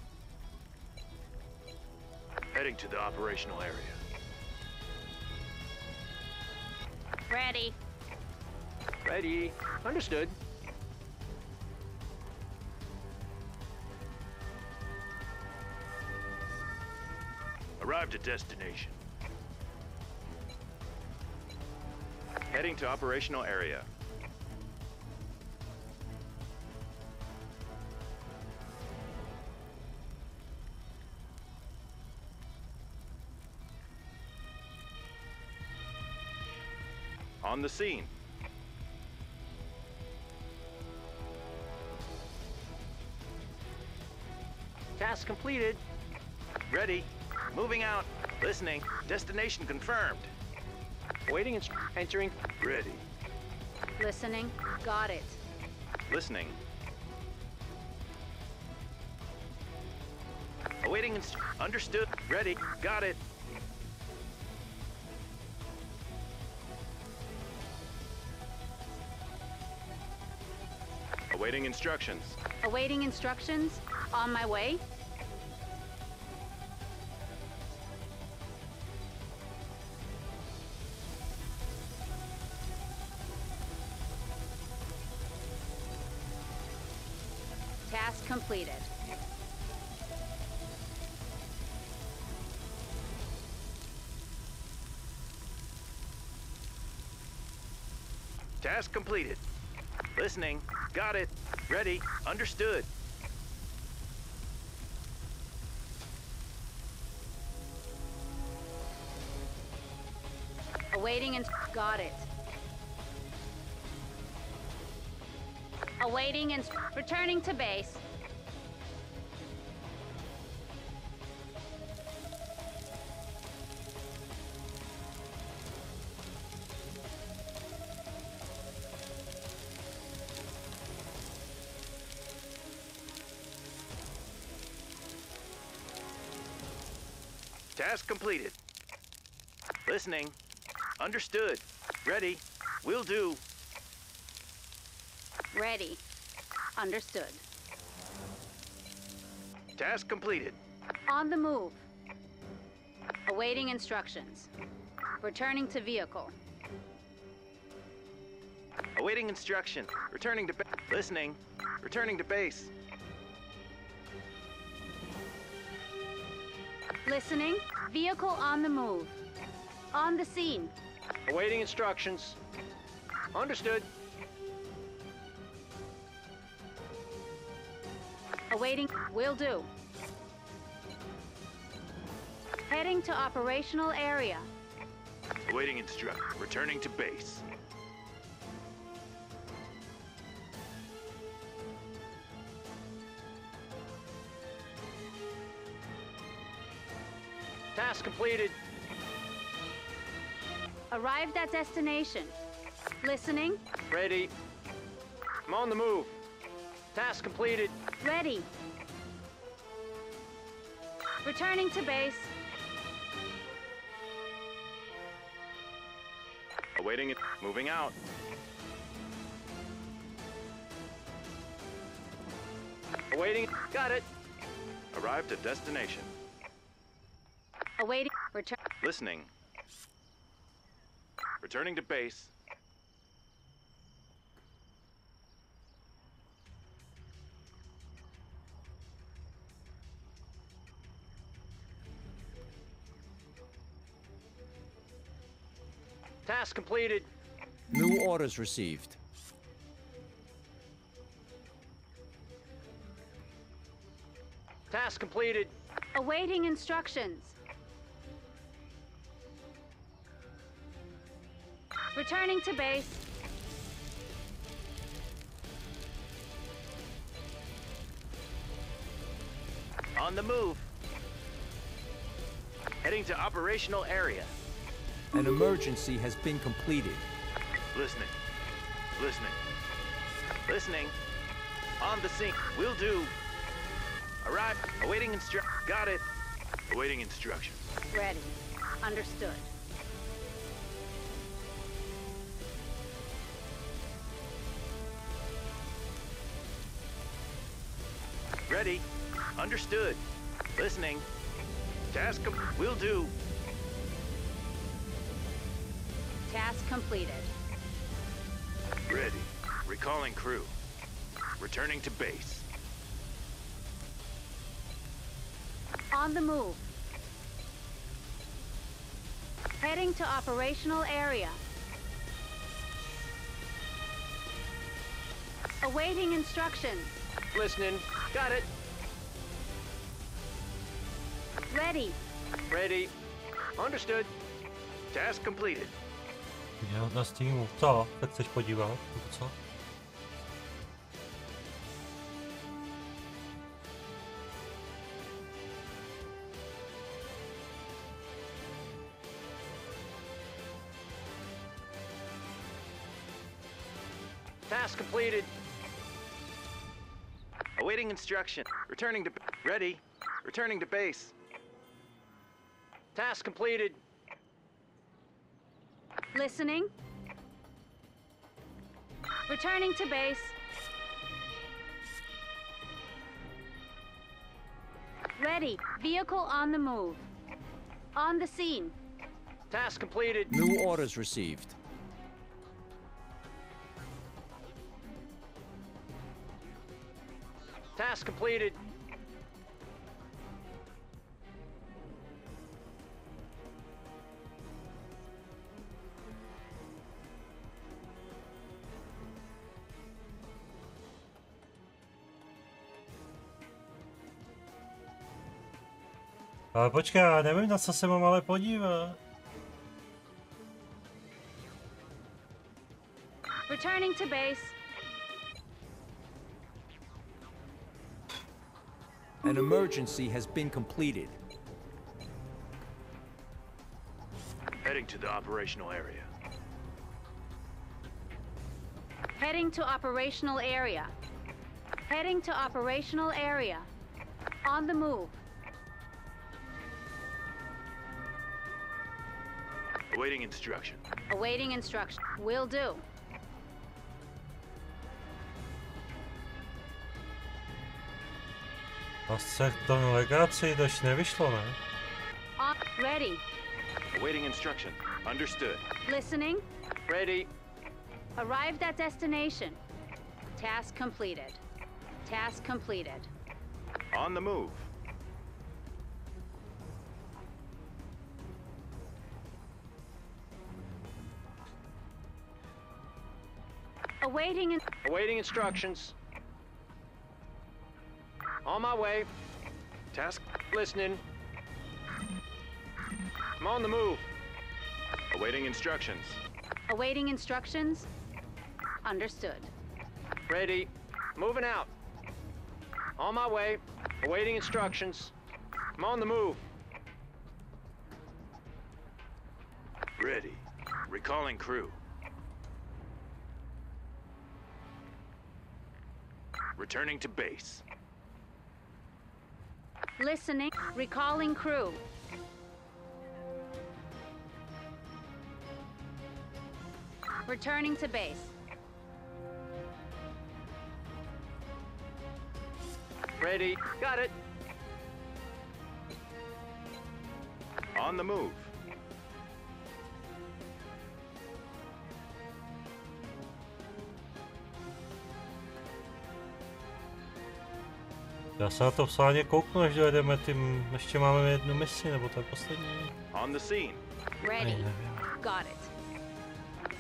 Heading to the operational area. Ready. Ready. Understood. Arrived at destination. Heading to operational area. On the scene. Task completed. Ready. Moving out. Listening. Destination confirmed. Awaiting entering. Ready. Listening. Got it. Listening. Awaiting understood. Ready. Got it. Awaiting instructions. Awaiting instructions. On my way. Task completed. Task completed. Listening. Got it. Ready. Understood. Awaiting and got it. Awaiting and returning to base. Task completed. Listening. Understood. Ready. Will do. Ready. Understood. Task completed. On the move. Awaiting instructions. Returning to vehicle. Awaiting instruction. Returning to listening. Returning to base. Listening. Vehicle on the move. On the scene. Awaiting instructions. Understood. Awaiting. Will do. Heading to operational area. Awaiting instruction. Returning to base. Task completed. Arrived at destination. Listening. Ready. I'm on the move. Task completed. Ready. Returning to base. Awaiting it. Moving out. Awaiting. Got it. Arrived at destination. Awaiting. Return. Listening. Returning to base. Task completed. New orders received. Task completed. Awaiting instructions. Returning to base. On the move. Heading to operational area. An emergency has been completed. Listening. Listening. Listening. On the scene. Will do. Arrived. Awaiting instruction. Got it. Awaiting instructions. Ready. Understood. Ready. Understood. Listening. Task. Will do. Task completed. Ready. Recalling crew. Returning to base. On the move. Heading to operational area. Awaiting instructions. Listening. Got it. Ready. Ready. Understood. Task completed. Jo, na streamu. Co? Tak chceš podívat? Nebo co? Task completed. Awaiting instruction. Returning to... Ready. Returning to base. Task completed. Listening. Returning to base. Ready. Vehicle on the move. On the scene. Task completed. New orders received. Task completed. Ale počkej, já nevím, na co se mám ale podívat. Returning to base. An emergency has been completed. Heading to the operational area. Heading to operational area. Heading to operational area. On the move. Awaiting instruction. Awaiting instruction. Will do. Vlastně to legaci dož nevyšlo, ne? Ready. Awaiting instruction. Understood. Listening. Ready. Arrived at destination. Task completed. Task completed. On the move. Awaiting instructions. On my way. Task. Listening. I'm on the move. Awaiting instructions. Awaiting instructions. Understood. Ready. Moving out. On my way. Awaiting instructions. I'm on the move. Ready. Recalling crew. Returning to base. Listening. Recalling crew. Returning to base. Ready. Got it. On the move. Já se na to v sádě kouknu, až dojedeme tím, ještě máme jednu misi, nebo to je poslední. On the scene. Ready. Got it.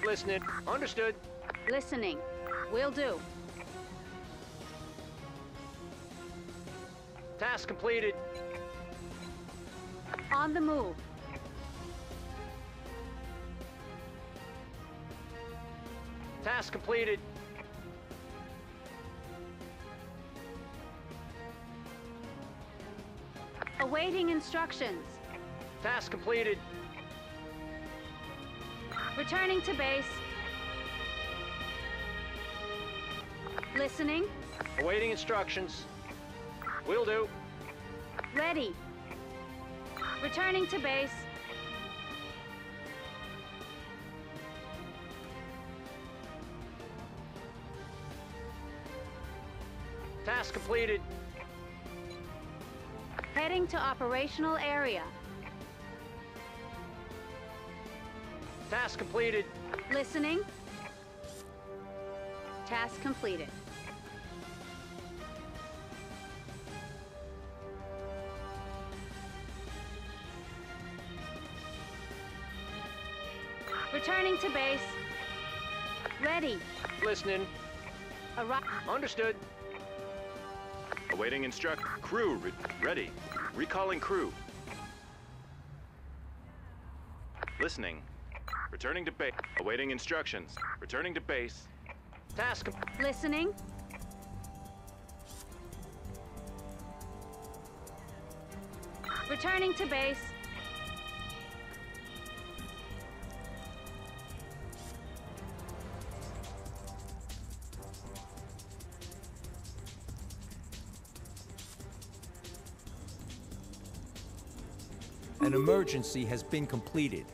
Listening. Understood. Listening. Will do. Task completed. On the move. Task completed. Awaiting instructions. Task completed. Returning to base. Listening. Awaiting instructions. Will do. Ready. Returning to base. Task completed. Heading to operational area. Task completed. Listening. Task completed. Returning to base. Ready. Listening. Understood. Awaiting instruct. Crew ready. Recalling crew. Listening. Returning to base. Awaiting instructions. Returning to base. Task. Listening. Returning to base. An emergency has been completed.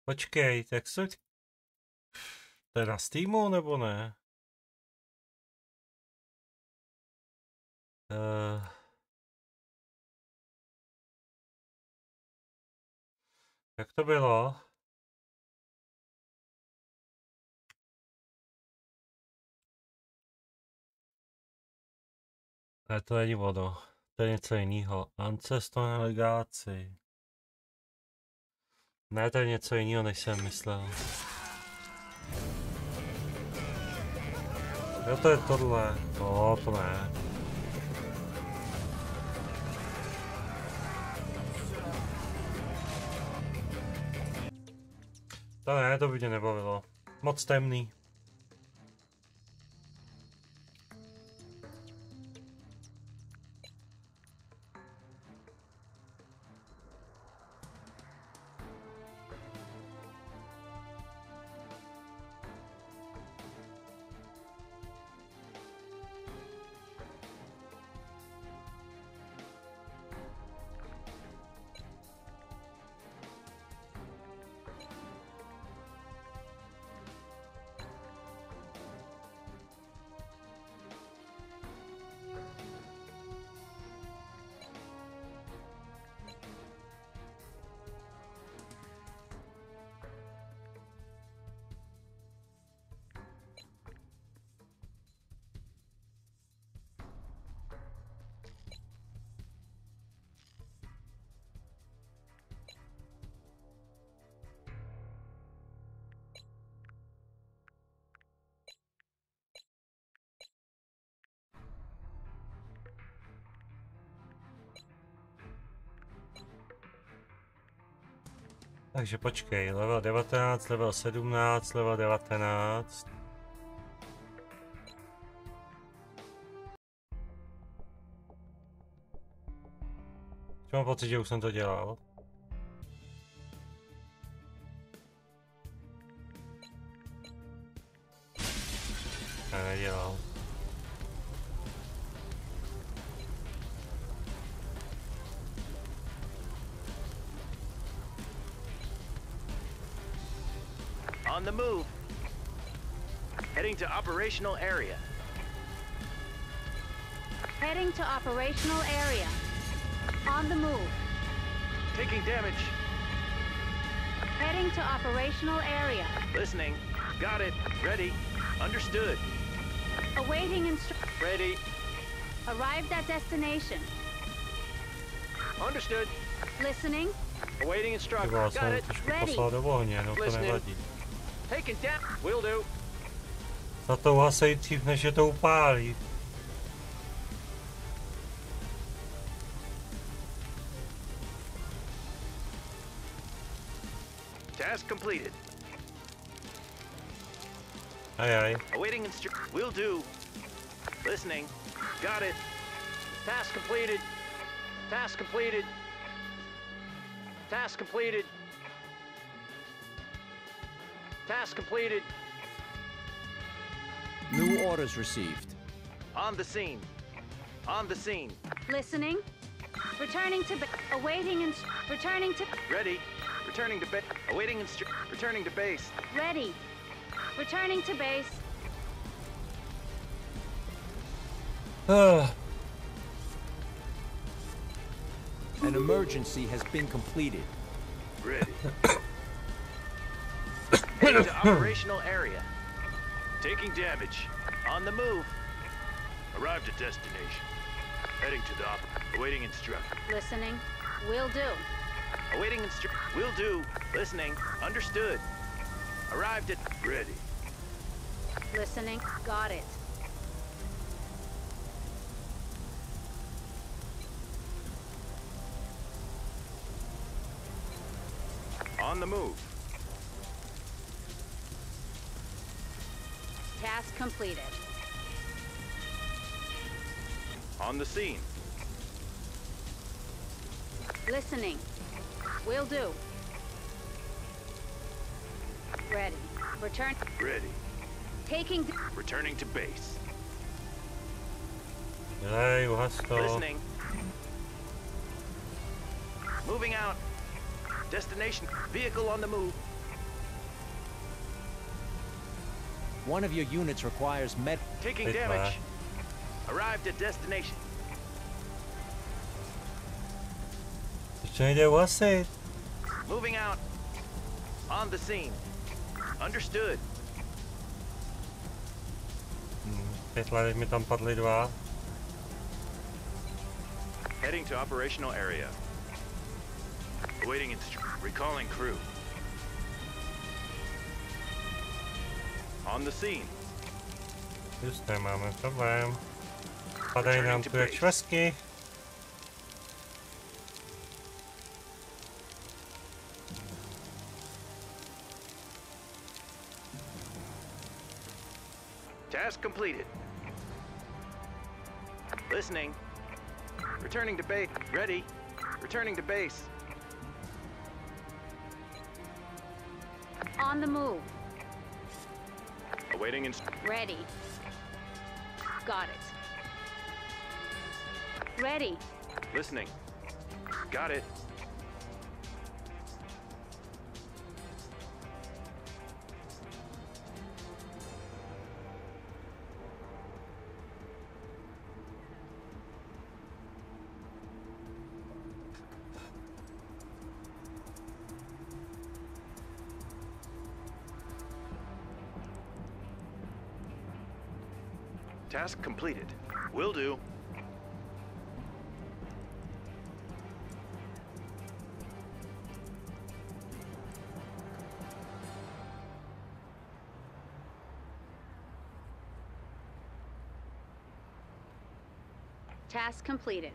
Počkej, tak se... To je na Steamu, nebo ne? Jak to bylo? Ne, to není ono. To je něco jiného. Ancestor legáci. Ne, to je něco jiného, než jsem myslel. Jo, to je tohle. No, to ne. To ne, to by mě nebavilo. Moc temný. Takže počkej, level 19, level 17, level 19. Mám pocit, že už jsem to dělal. Ne, nedělal. On the move. Heading to operational area. Heading to operational area. On the move. Taking damage. Heading to operational area. Listening. Got it. Ready. Understood. Awaiting instructions. Ready. Arrived at destination. Understood. Listening. Awaiting instructions. Tyba, Got jsem it. trošku Ready. poslal do ohně, no to Listening. nevadí. Taking down. Will do. Za to uhasej dřív, než je to upálí. Task completed. Ajaj. Awaiting instructions. Will do. Listening. Got it. Task completed. Task completed. Task completed. Task completed. New orders received. On the scene. On the scene. Listening. Returning to awaiting returning to Ready. Returning to base. Awaiting returning to base. ready. Returning to base. An emergency has been completed. Ready. Heading to operational area. Taking damage. On the move. Arrived at destination. Heading to the awaiting instruction. Listening. Will do. Awaiting will do. Listening. Understood. Arrived at ready. Listening. Got it. On the move. Task completed. On the scene. Listening. Will do. Ready. Return. Ready. Taking. Returning to base. Dělej, uhas to. Listening. Moving out. Destination. Vehicle on the move. One of your units requires med. Taking Hey, damage. Arrived at destination. Ještě nejde uhasit. Moving out. On the scene. Understood. Pytle, mi tam padly dva. Heading to operational area. Awaiting recalling crew. On the scene. Just nemáme problém. Padají nám tu jak švestky. Task completed. Listening. Returning to base. Ready. Returning to base. On the move. Awaiting Ready. Got it. Ready. Listening. Got it. Task completed. Will do. Task completed.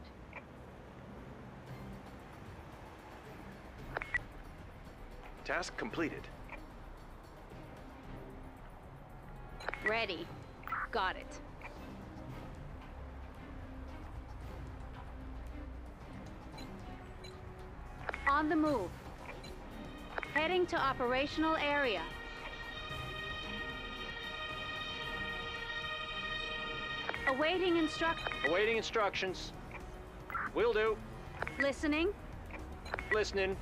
Task completed. Ready. Got it. On the move. Heading to operational area. Awaiting Awaiting instructions. Will do. Listening. Listening.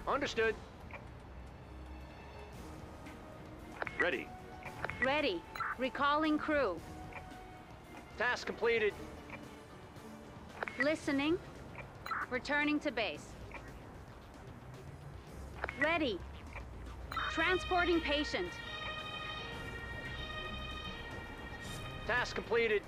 Understood. Ready. Ready. Recalling crew. Task completed. Listening. Returning to base. Ready. Transporting patient. Task completed.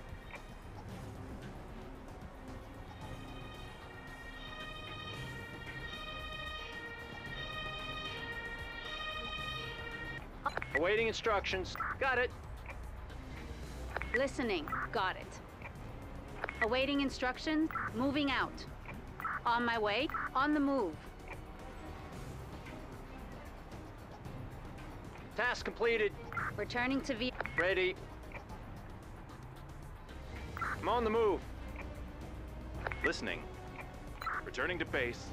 Awaiting instructions. Got it. Listening. Got it. Awaiting instructions. Moving out. On my way. On the move. Task completed. Returning to V. Ready. I'm on the move. Listening. Returning to base.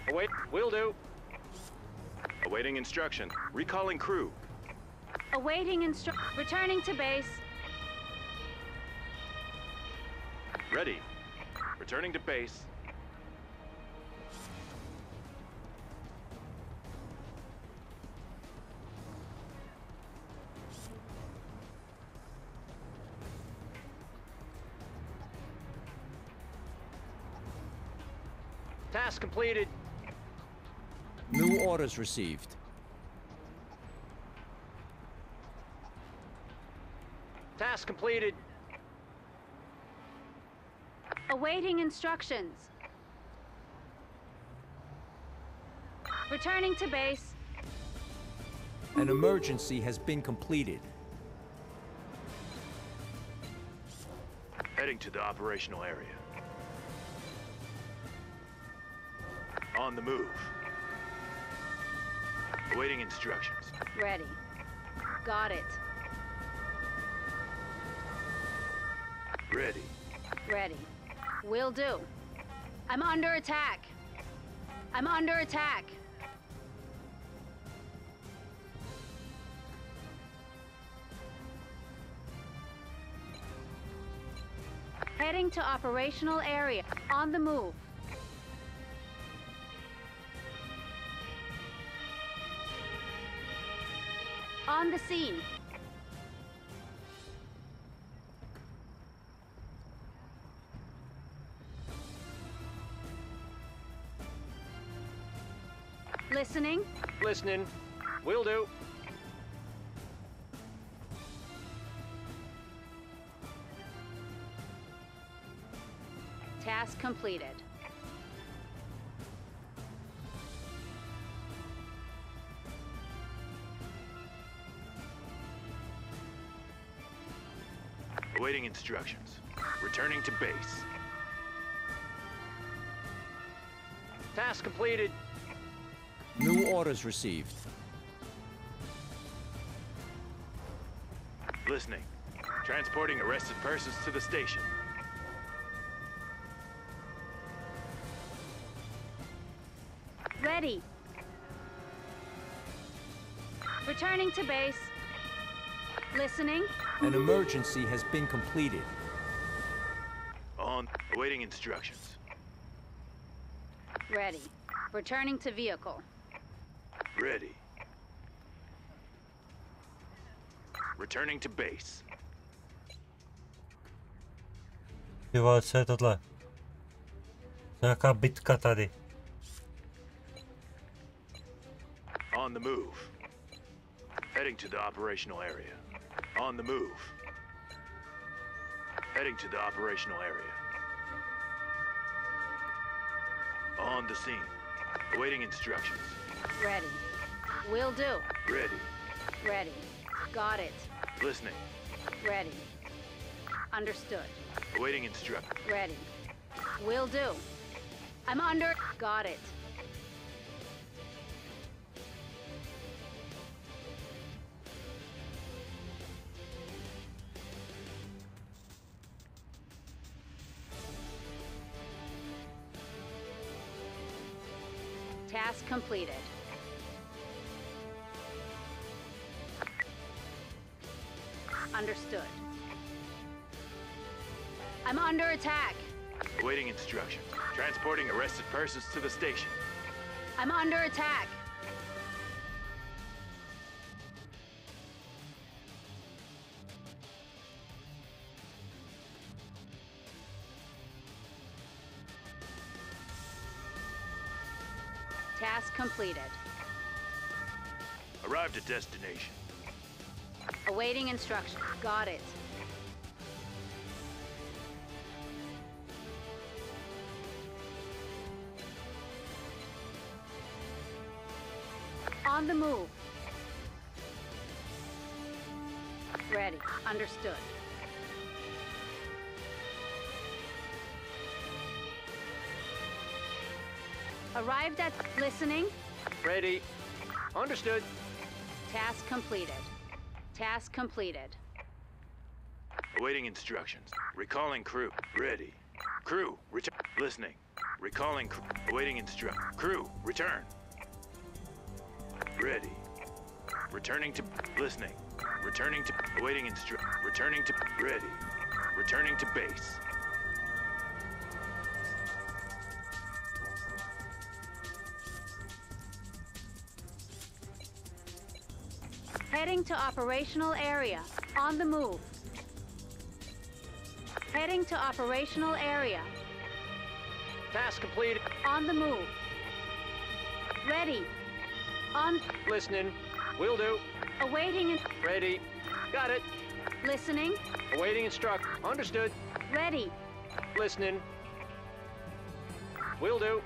Await. Will do. Awaiting instruction. Recalling crew. Awaiting returning to base. Ready. Returning to base. Task completed. New orders received. Task completed. Awaiting instructions. Returning to base. An emergency has been completed. Heading to the operational area. On the move. Awaiting instructions. Ready. Got it. Ready. Ready. Will do. I'm under attack. I'm under attack. Heading to operational area. On the move. On the scene. Listening. Listening. Will do. Task completed. Awaiting instructions. Returning to base. Task completed. New orders received. Listening. Transporting arrested persons to the station. Ready. Returning to base. Listening. An emergency has been completed. On. Awaiting instructions. Ready. Returning to vehicle. Ready. Returning to base. Ty vole, co je tohle? Nějaká bitka tady. On the move. Heading to the operational area. On the move. Heading to the operational area. On the scene. Awaiting instructions. Ready. Will do. Ready. Ready. Got it. Listening. Ready. Understood. Awaiting instructions. Ready. Will do. I'm under. Got it. Task completed. Understood. I'm under attack. Awaiting instructions. Transporting arrested persons to the station. I'm under attack. Task completed. Arrived at destination. Awaiting instruction. Got it. On the move. Ready. Understood. Arrived at listening. Ready. Understood. Task completed. Task completed. Awaiting instructions. Recalling crew. Ready. Crew. Return. Listening. Recalling crew. Awaiting instruct. Crew. Return. Ready. Returning to. Listening. Returning to. Awaiting instruct. Returning to. Ready. Returning to base. Heading to operational area. On the move. Heading to operational area. Task completed. On the move. Ready. On. Listening. Will do. Awaiting. Ready. Got it. Listening. Awaiting instruct. Understood. Ready. Listening. Will do.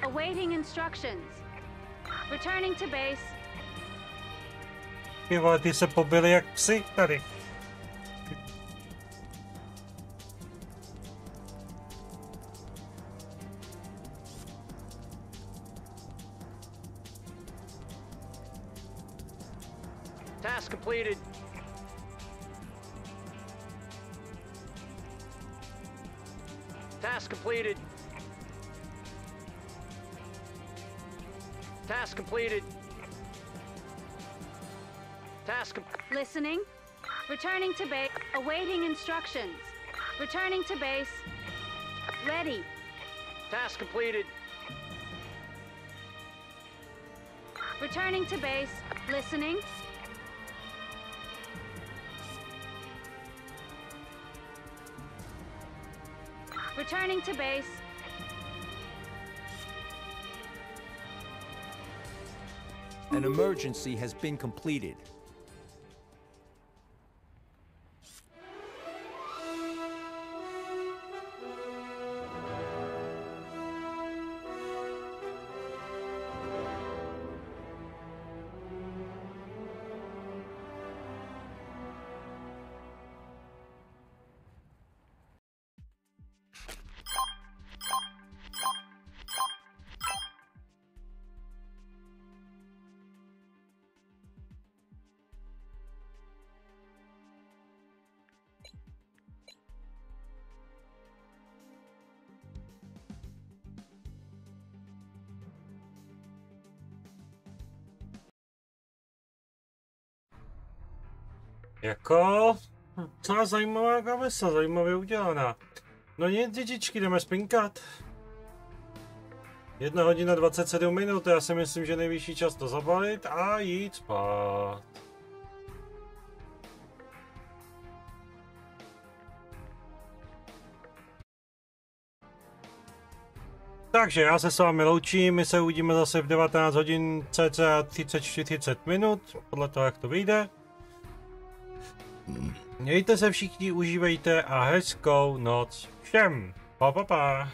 Awaiting instructions. Returning to base. Ty vole, ty se pobili jak psi tady. Task completed. Task completed. Task completed. Task Listening. Returning to base. Awaiting instructions. Returning to base. Ready. Task completed. Returning to base. Listening. Returning to base. An emergency has been completed. Jako... Celá zajímavá kavesa, zajímavě udělaná. No nic, dětičky, jdeme spinkat. 1 hodina 27 minut, já si myslím, že nejvyšší čas to zabalit a jít spát. Takže já se s vámi loučím, my se uvidíme zase v 19 hodin cca 30 minut, podle toho, jak to vyjde. Mějte se všichni, užívejte a hezkou noc všem. Pa.